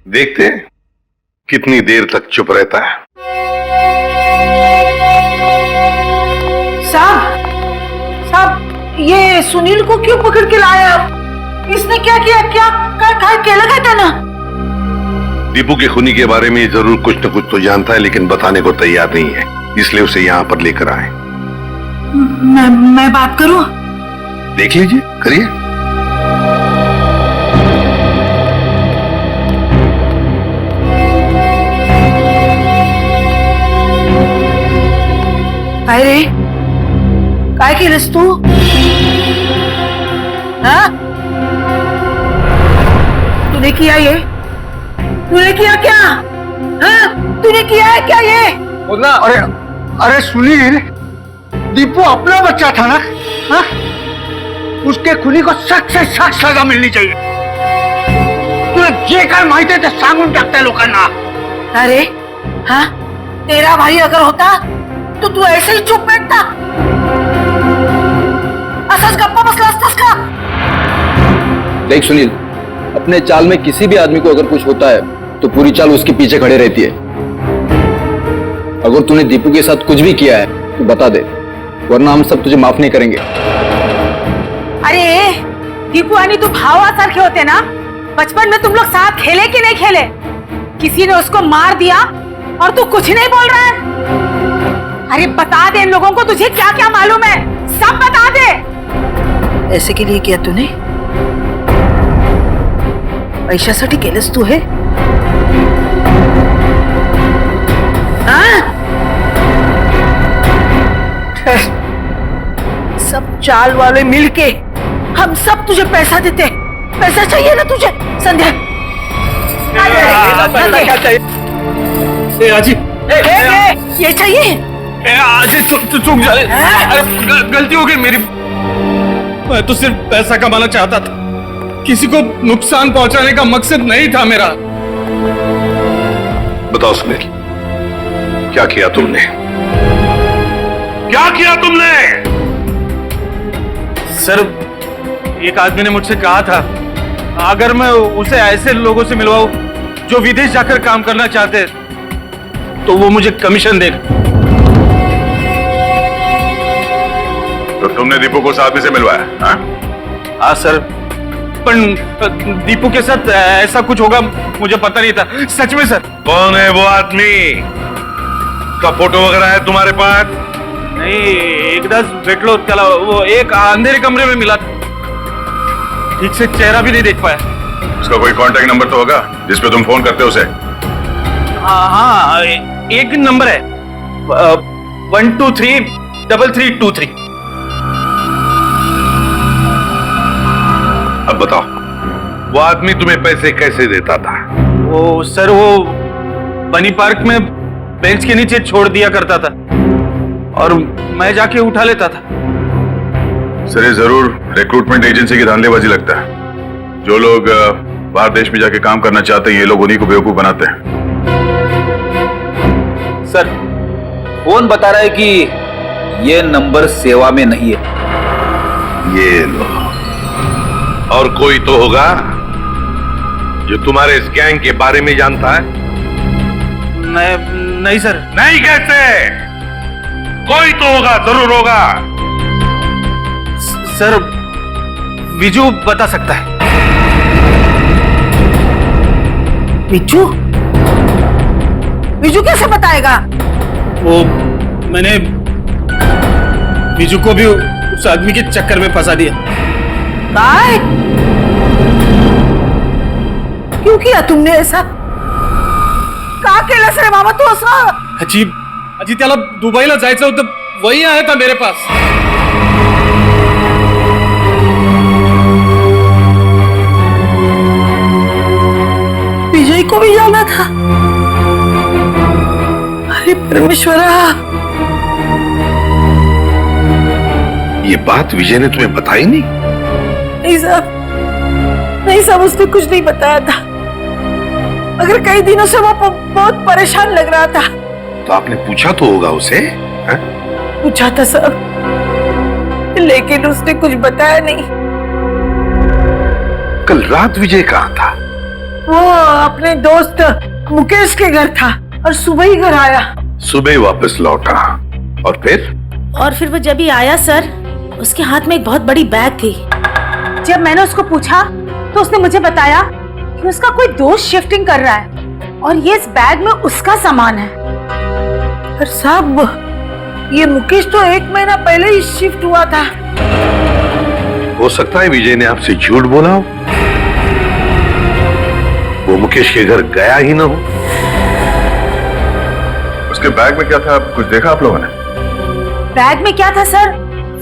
Speaker 14: देखते हैं कितनी देर तक चुप रहता है।
Speaker 18: साहब, ये सुनील को क्यों पकड़ के लाए आप? इसने क्या किया? क्या लगा था ना?
Speaker 14: दीपू के खूनी के बारे में जरूर कुछ न कुछ तो जानता है, लेकिन बताने को तैयार नहीं है, इसलिए उसे यहाँ पर लेकर आए।
Speaker 18: मैं बात करूं?
Speaker 14: देख लीजिए, करिए।
Speaker 18: अरे काय केलंस तू? हाँ? तूने किया ये? तूने किया क्या? हाँ? तूने किया है क्या ये?
Speaker 15: अरे सुनील, दीपू अपना बच्चा था ना? हाँ? उसके खुनी को सख्त से सख्त सजा मिलनी चाहिए। तुला जे काय माहिती आहे ते सांगून टाकताय लोकांना।
Speaker 18: अरे हाँ, तेरा भाई अगर होता तो तू ऐसे ही चुप बैठता? असंच गप्पा बसला असतास का?
Speaker 5: देख सुनील, अपने चाल में किसी भी आदमी को अगर कुछ होता है तो पूरी चाल उसके पीछे खड़े रहती है। अगर तूने दीपू के साथ कुछ भी किया है तो बता दे, वरना हम सब तुझे माफ नहीं करेंगे।
Speaker 18: अरे दीपू आणि तू भावासारखे होते ना? बचपन में तुम लोग साथ खेले कि नहीं खेले? किसी ने उसको मार दिया और तू कुछ नहीं बोल रहा है? अरे बता दे इन लोगों को, तुझे क्या क्या मालूम है, सब बता दे। ऐसे के लिए किया तूने? पैशासाठी केलंस तू हे? सब चाल वाले मिलके हम सब तुझे पैसा देते। पैसा चाहिए ना तुझे संध्या?
Speaker 20: क्या चाहिए?
Speaker 18: ये चाहिए?
Speaker 20: चूक जा, गलती हो गई मेरी। मैं तो सिर्फ पैसा कमाना चाहता था, किसी को नुकसान पहुंचाने का मकसद नहीं था मेरा।
Speaker 14: बताओ सुनील, क्या किया तुमने? क्या किया तुमने?
Speaker 20: सर, एक आदमी ने मुझसे कहा था अगर मैं उसे ऐसे लोगों से मिलवाऊं जो विदेश जाकर काम करना चाहते हैं तो वो मुझे कमीशन देगा।
Speaker 3: तो तुमने दीपू को उस आदमी से मिलवाया?
Speaker 20: हाँ सर, पर दीपू के साथ ऐसा कुछ होगा मुझे पता नहीं था, सच में सर।
Speaker 14: कौन है वो आदमी? का फोटो वगैरह है तुम्हारे पास?
Speaker 20: नहीं, एकदाच भेटलो त्याला, वो एक अंधेरे कमरे में मिला था, ठीक से चेहरा भी नहीं देख पाया।
Speaker 3: उसका कोई कांटेक्ट नंबर तो होगा जिसपे तुम फोन करते हो उसे?
Speaker 20: हाँ, एक नंबर है 1233323।
Speaker 14: अब बताओ, वो आदमी तुम्हें पैसे कैसे देता था?
Speaker 20: वो सर, वो बनी पार्क में बेंच के नीचे छोड़ दिया करता था और मैं जाके उठा लेता था।
Speaker 3: सर, ये जरूर रिक्रूटमेंट एजेंसी की धांधलेबाजी लगता है। जो लोग बाहर देश में जाके काम करना चाहते हैं, ये लोग उन्हीं को बेवकूफ बनाते हैं।
Speaker 5: सर, फोन बता रहा है कि ये नंबर सेवा में नहीं है।
Speaker 14: ये लो। और कोई तो होगा जो तुम्हारे इस गैंग के बारे में जानता है?
Speaker 20: नहीं सर।
Speaker 14: नहीं कहते, कोई तो होगा, जरूर होगा।
Speaker 20: सर, विजू बता सकता है।
Speaker 18: विजू? विजू कैसे बताएगा?
Speaker 20: वो मैंने विजू को भी उस आदमी के चक्कर में फंसा दिया।
Speaker 18: काय? क्यों किया तुमने ऐसा? का केलंस रे बाबा तू असं?
Speaker 20: अजी त्याला दुबईला जायचं होतं, वही आया था मेरे पास।
Speaker 18: विजय को भी जाना था? अरे परमेश्वरा!
Speaker 14: ये बात विजय ने तुम्हें बताई नहीं?
Speaker 18: नहीं साहब, उसने कुछ नहीं बताया था, मगर कई दिनों से वो बहुत परेशान लग रहा था।
Speaker 14: तो आपने पूछा तो होगा उसे? है?
Speaker 18: पूछा था साहब, लेकिन उसने कुछ बताया नहीं।
Speaker 14: कल रात विजय कहाँ था?
Speaker 18: वो अपने दोस्त मुकेश के घर था और सुबह ही घर आया।
Speaker 14: सुबह वापस लौटा और फिर
Speaker 8: वो जब ही आया सर, उसके हाथ में एक बहुत बड़ी बैग थी। जब मैंने उसको पूछा तो उसने मुझे बताया कि उसका कोई दोस्त शिफ्टिंग कर रहा है और ये इस बैग में उसका सामान है।
Speaker 18: पर साहब, ये मुकेश तो 1 महीना पहले ही शिफ्ट हुआ था।
Speaker 14: हो सकता है विजय ने आपसे झूठ बोला हो, वो मुकेश के घर गया ही ना हो।
Speaker 3: उसके बैग में क्या था, कुछ देखा आप लोगों ने?
Speaker 8: बैग में क्या था सर,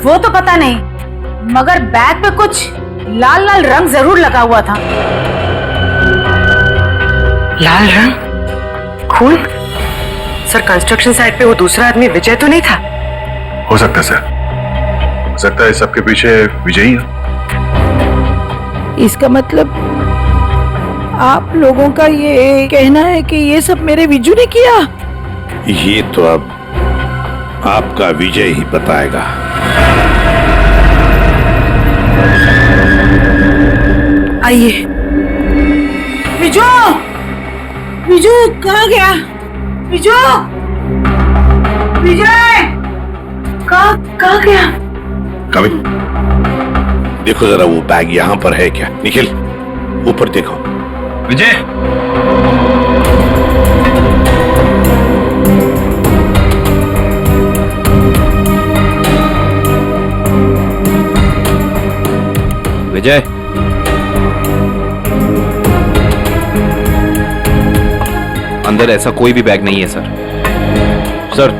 Speaker 8: वो तो पता नहीं, मगर बैग पे कुछ लाल लाल रंग जरूर लगा हुआ था।
Speaker 17: लाल रंग? खून? सर, कंस्ट्रक्शन साइट पे वो दूसरा आदमी विजय तो नहीं था?
Speaker 3: हो सकता है सर, हो सकता है सबके पीछे विजय ही है।
Speaker 18: इसका मतलब आप लोगों का ये कहना है कि ये सब मेरे विजू ने किया?
Speaker 14: ये तो अब आपका विजय ही बताएगा।
Speaker 18: आइए। विजू! विजू कहाँ गया? विजू! विजय! कहाँ गया?
Speaker 14: कविन, देखो जरा वो बैग यहाँ पर है क्या? निखिल, ऊपर देखो।
Speaker 20: विजय!
Speaker 5: विजय,
Speaker 16: अंदर ऐसा कोई भी बैग नहीं है सर।
Speaker 6: सर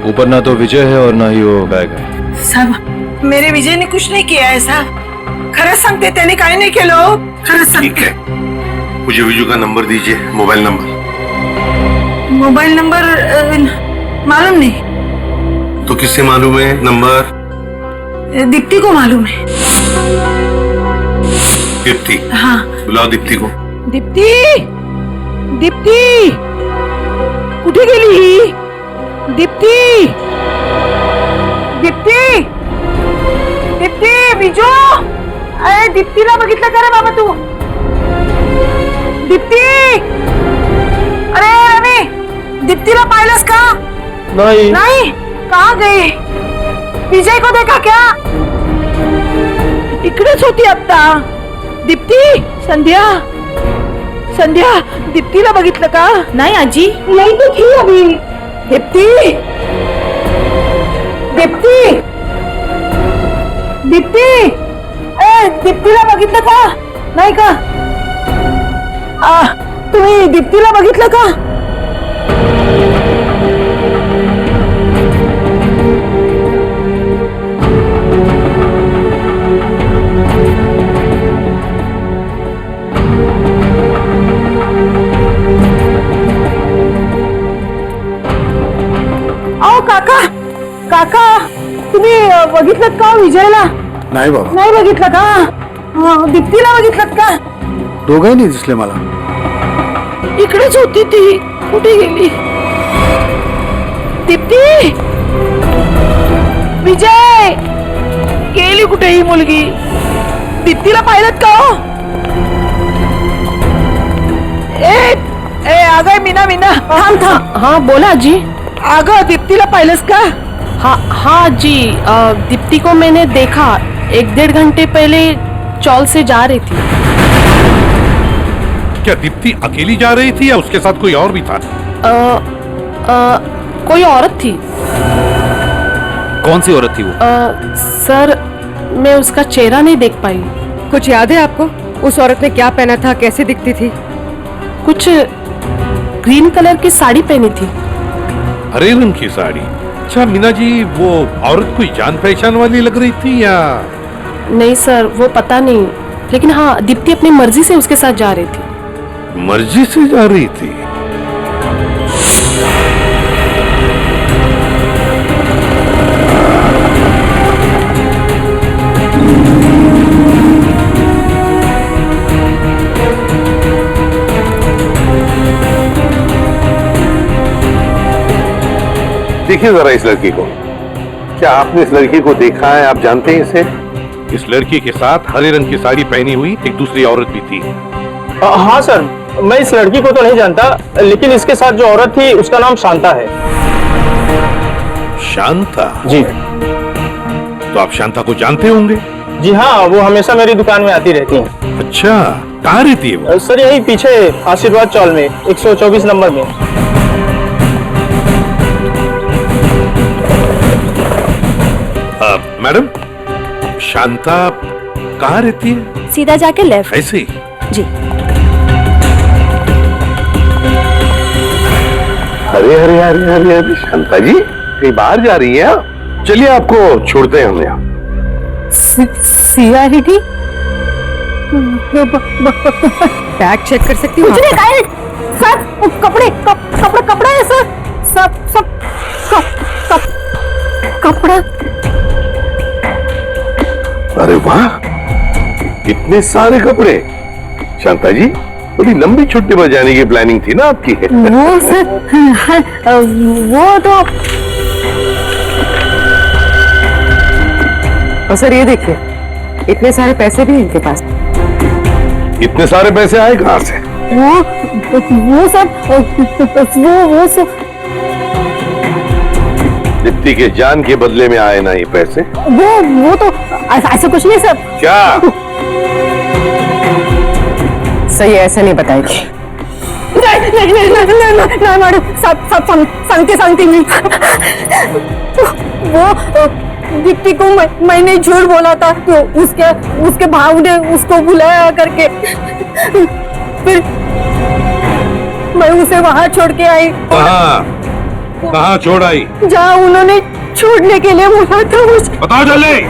Speaker 6: ऊपर ना तो विजय है और ना ही वो बैग है।
Speaker 18: साहब मेरे विजय ने कुछ नहीं किया है साहब, खरंच सांगते त्याने काय नाही केलं, खरंच सांगते।
Speaker 14: मुझे विजू का नंबर दीजिए, मोबाइल नंबर।
Speaker 18: मोबाइल नंबर मालूम नहीं।
Speaker 14: तो किससे मालूम है नंबर?
Speaker 18: दीप्ति को मालूम है।
Speaker 14: दीप्ति?
Speaker 18: हाँ
Speaker 14: बुलाओ दीप्ति को।
Speaker 18: दीप्ति, दीप्ति कुठे गेली? दीप्ति, दीप्ति, दीप्ति, विजू, अरे दीप्तीला बघितलं का रे बाबा तू? दीप्ति, अरे रवी, दीप्तीला पाहिलंस का?
Speaker 2: नहीं।
Speaker 18: नहीं, कहाँ गई? विजय को देखा क्या? इकडेच होती आता। दीप्ति, संध्या, संध्या, दीप्तीला बघितलं का?
Speaker 8: नहीं आजी,
Speaker 18: यही तो थी अभी। दीप्ति, दीप्ति, दीप्ति, दीप्तीला बघितलं का? नाही का? तुम्ही दीप्तीला बघितलं का? काका, काका तुम्ही बघितलं का विजयला?
Speaker 15: नाही बाबा,
Speaker 18: नाही बघितलं का? दीप्तीला बघितलं का?
Speaker 15: दोघंही नाही दिसले मला।
Speaker 18: इकडेच होती ती, कुठे गेली? दीप्ती, विजय गेली कुठे ही मुलगी? दीप्तीला पाहिलं का? अगं मीना, मीना थांब थांब। हाँ बोला जी। अगं दीप्तीला पाहिलंस का?
Speaker 7: हाँ जी, दीप्ति को मैंने देखा 1-1.5 घंटे पहले चौल से जा रही थी।
Speaker 14: क्या दीप्ति अकेली जा रही थी या उसके साथ कोई और भी था?
Speaker 7: कोई औरत थी।
Speaker 16: कौन सी औरत थी वो?
Speaker 7: सर मैं उसका चेहरा नहीं देख पाई।
Speaker 17: कुछ याद है आपको? उस औरत ने क्या पहना था, कैसे दिखती थी?
Speaker 7: कुछ ग्रीन कलर की साड़ी पहनी थी।
Speaker 14: हरे रंग की साड़ी? अच्छा मीना जी, वो औरत कोई जान पहचान वाली लग रही थी या?
Speaker 7: नहीं सर, वो पता नहीं, लेकिन हाँ दीप्ति अपनी मर्जी से उसके साथ जा रही थी।
Speaker 14: मर्जी से जा रही थी? देखिए जरा इस लड़की को। क्या आपने इस लड़की को देखा है? आप जानते हैं इसे? इस लड़की के साथ हरे रंग की साड़ी पहनी हुई एक दूसरी औरत भी थी।
Speaker 2: हाँ सर, मैं इस लड़की को तो नहीं जानता, लेकिन इसके साथ जो औरत थी उसका नाम शांता है।
Speaker 14: शांता?
Speaker 2: जी।
Speaker 14: तो आप शांता को जानते होंगे?
Speaker 2: जी हाँ, वो हमेशा मेरी दुकान में आती रहती हैं।
Speaker 14: अच्छा, कहाँ रहती है वो?
Speaker 2: सर यही पीछे आशीर्वाद चौल में 124 नंबर में।
Speaker 14: मैडम, शांता कहाँ रहती है?
Speaker 8: सीधा जाके लेफ्ट।
Speaker 14: ऐसे ही?
Speaker 8: जी।
Speaker 14: अरे अरे अरे अरे अरे शांता जी कहीं बाहर जा रही है? चलिए आपको छोड़ते हैं हम यहाँ।
Speaker 18: सीआईडी
Speaker 17: बैग चेक कर सकती हूँ?
Speaker 18: कुछ नहीं गाइड सर, कपड़े है सर, सब कपड़ा।
Speaker 14: अरे वाह, इतने सारे कपड़े! शांता जी, बड़ी लंबी छुट्टी पर जाने की प्लानिंग थी ना आपकी?
Speaker 18: वो सर, वो तो
Speaker 17: और सर ये देखिए, इतने सारे पैसे भी इनके पास।
Speaker 14: इतने सारे पैसे आए कहाँ से?
Speaker 18: वो सब
Speaker 14: दीप्ति के जान के बदले में आए ना ये पैसे?
Speaker 18: वो तो ऐसा कुछ नहीं सर।
Speaker 14: क्या?
Speaker 17: सही ऐसा नहीं बताएगी।
Speaker 18: नहीं मैडम, सब सांगते नहीं। वो दीप्ति को मैंने झूठ बोला था, तो उसके भाव ने उसको बुलाया करके, मैं उसे वहाँ छोड़ के आई।
Speaker 14: कहाँ छोड़ आई?
Speaker 18: जहाँ उन्होंने छोड़ने के लिए बोला था मुझे।
Speaker 14: बताओ जल्दी।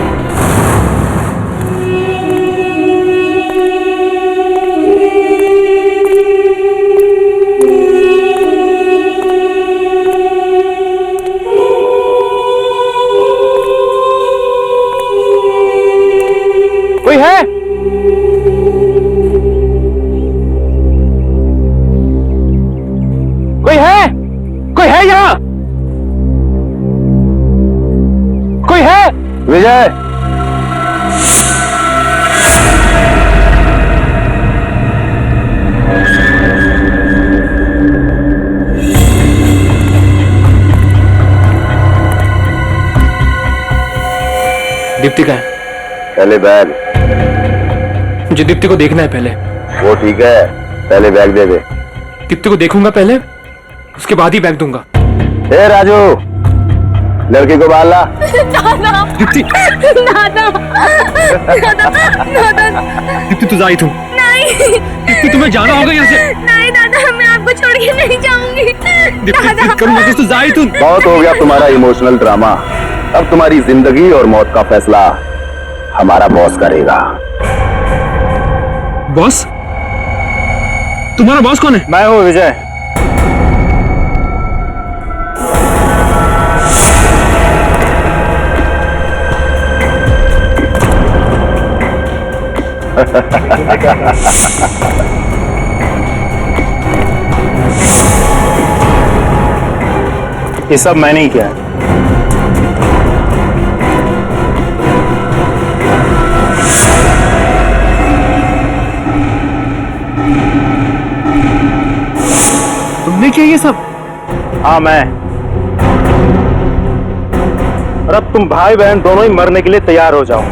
Speaker 6: कोई है? कोई है? कोई है यहाँ? कोई है?
Speaker 11: विजय,
Speaker 6: दीप्ति का है।
Speaker 11: पहले बैग।
Speaker 6: मुझे दीप्ति को देखना है पहले।
Speaker 11: वो ठीक है, पहले बैग दे दे।
Speaker 6: दीप्ति को देखूंगा पहले, उसके बाद ही बैग दूंगा।
Speaker 11: ए राजू, लड़की को बाहर ला।
Speaker 6: दीप्ति, दीप्ति तू जाई तू।
Speaker 10: नहीं
Speaker 6: दीप्ति तुम्हें जाना होगा यहाँ से।
Speaker 10: नहीं दादा, मैं आपको छोड़ के नहीं जाऊंगी।
Speaker 6: दीप्ति करूंगा तू जाई तू।
Speaker 11: बहुत हो गया तुम्हारा इमोशनल ड्रामा। अब तुम्हारी जिंदगी और मौत का फैसला हमारा बॉस करेगा।
Speaker 6: बॉस? तुम्हारा बॉस कौन है?
Speaker 11: मैं हूँ विजय।
Speaker 2: ये सब मैंने ही किया है।
Speaker 6: तुमने किया ये सब?
Speaker 2: हाँ मैं। और अब तुम भाई बहन दोनों ही मरने के लिए तैयार हो जाओ।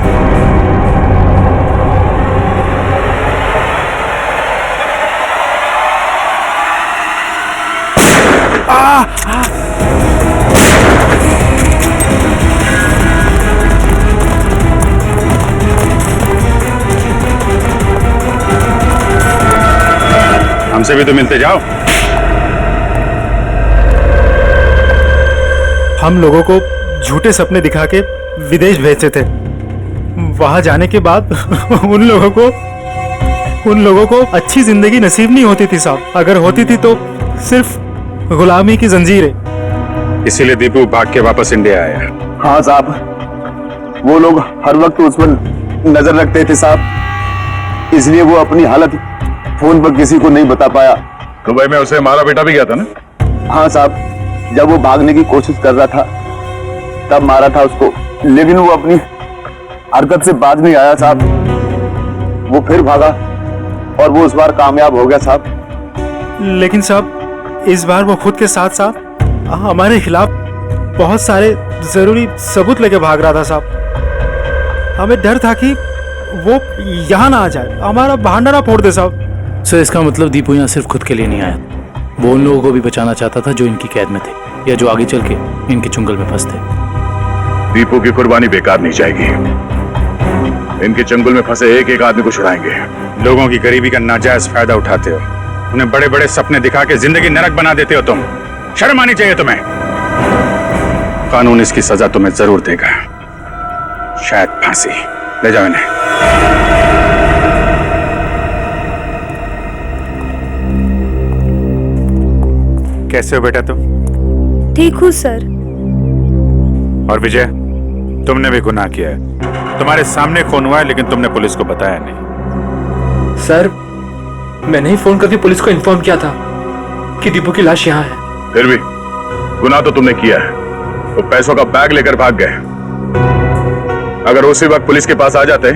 Speaker 3: हमसे भी तो मिलते जाओ।
Speaker 9: हम लोगों को झूठे सपने दिखा के विदेश भेजते थे। वहां जाने के बाद उन लोगों को अच्छी जिंदगी नसीब नहीं होती थी साहब। अगर होती थी तो सिर्फ गुलामी की जंजीरें।
Speaker 3: इसीलिए दीपू भाग के वापस इंडिया आया।
Speaker 11: हाँ साहब, वो लोग हर वक्त उस पर नजर रखते थे साहब, इसलिए वो अपनी हालत फोन पर किसी को नहीं बता पाया।
Speaker 3: दुबई में उसे मारा बेटा भी गया था ना?
Speaker 11: हाँ साहब, जब वो भागने की कोशिश कर रहा था तब मारा था उसको, लेकिन वो अपनी हरकत से बाज नहीं आया साहब। वो फिर भागा और वो इस बार कामयाब हो गया साहब।
Speaker 9: लेकिन साहब इस बार वो खुद के साथ साथ हमारे खिलाफ बहुत सारे जरूरी सबूत लेके भाग रहा था साहब। हमें डर था कि वो यहाँ ना आ जाए, हमारा बहाना ना फोड़ दे साहब।
Speaker 6: सर इसका मतलब दीपू यहाँ सिर्फ खुद के लिए नहीं आया, वो उन लोगों को भी बचाना चाहता था जो इनकी कैद में थे या जो आगे चल के इनके चुंगल में फंसते।
Speaker 3: दीपू की कुर्बानी बेकार नहीं जाएगी। इनके चंगुल में फंसे एक एक आदमी को छुड़ाएंगे। लोगों की गरीबी का नाजायज फायदा उठाते हो, उन्हें बड़े बड़े सपने दिखा के जिंदगी नरक बना देते हो तुम। शर्म आनी चाहिए तुम्हें। कानून इसकी सजा तुम्हें जरूर देगा, शायद फांसी। ले जाओ इन्हें।
Speaker 9: कैसे हो बेटा तुम?
Speaker 19: ठीक हूँ सर।
Speaker 3: और विजय, तुमने भी गुनाह किया है। तुम्हारे सामने खून हुआ है लेकिन तुमने पुलिस को बताया नहीं।
Speaker 6: सर मैंने ही फोन करके पुलिस को इन्फॉर्म किया था कि दीपू की लाश यहाँ है।
Speaker 3: फिर भी गुनाह तो तुमने किया है। वो पैसों का बैग लेकर भाग गए। अगर उसी वक्त पुलिस के पास आ जाते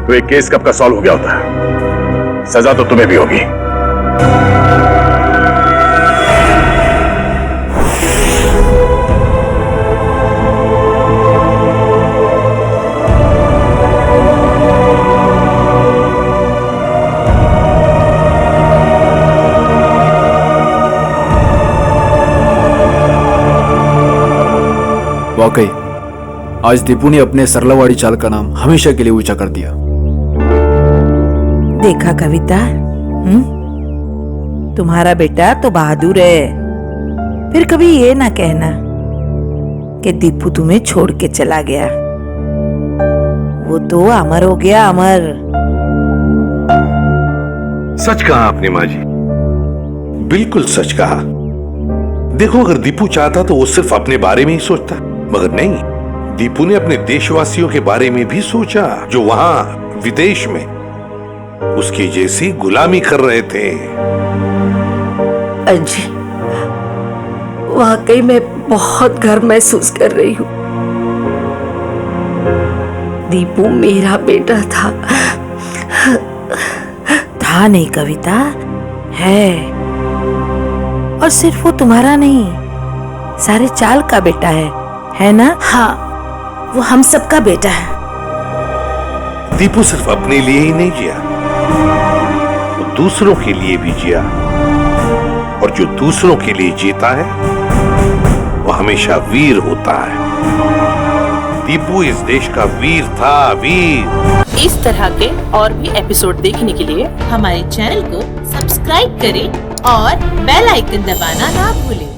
Speaker 3: तो ये केस कब का सॉल्व हो गया होता। सजा तो तुम्हें भी होगी।
Speaker 21: वाकई आज दीपू ने अपने सरलावाड़ी चाल का नाम हमेशा के लिए ऊंचा कर दिया।
Speaker 18: देखा कविता, तुम्हारा बेटा तो बहादुर है। फिर कभी ये ना कहना कि दीपू तुम्हें छोड़ के चला गया। वो तो अमर हो गया, अमर।
Speaker 14: सच कहा आपने माँ जी, बिल्कुल सच कहा। देखो, अगर दीपू चाहता तो वो सिर्फ अपने बारे में ही सोचता, मगर नहीं, दीपू ने अपने देशवासियों के बारे में भी सोचा जो वहां विदेश में उसकी जैसी गुलामी कर रहे थे।
Speaker 12: अंजी, वाकई मैं बहुत गर्व महसूस कर रही हूँ। दीपू मेरा बेटा था।
Speaker 18: था नहीं कविता, है। और सिर्फ वो तुम्हारा नहीं, सारे चाल का बेटा है ना?
Speaker 12: हाँ, वो हम सबका बेटा है।
Speaker 14: दीपू सिर्फ अपने लिए ही नहीं जिया, वो दूसरों के लिए भी जिया। और जो दूसरों के लिए जीता है वो हमेशा वीर होता है। दीपू इस देश का वीर था, वीर।
Speaker 13: इस तरह के और भी एपिसोड देखने के लिए हमारे चैनल को सब्सक्राइब करें और बेल आइकन दबाना ना भूलें।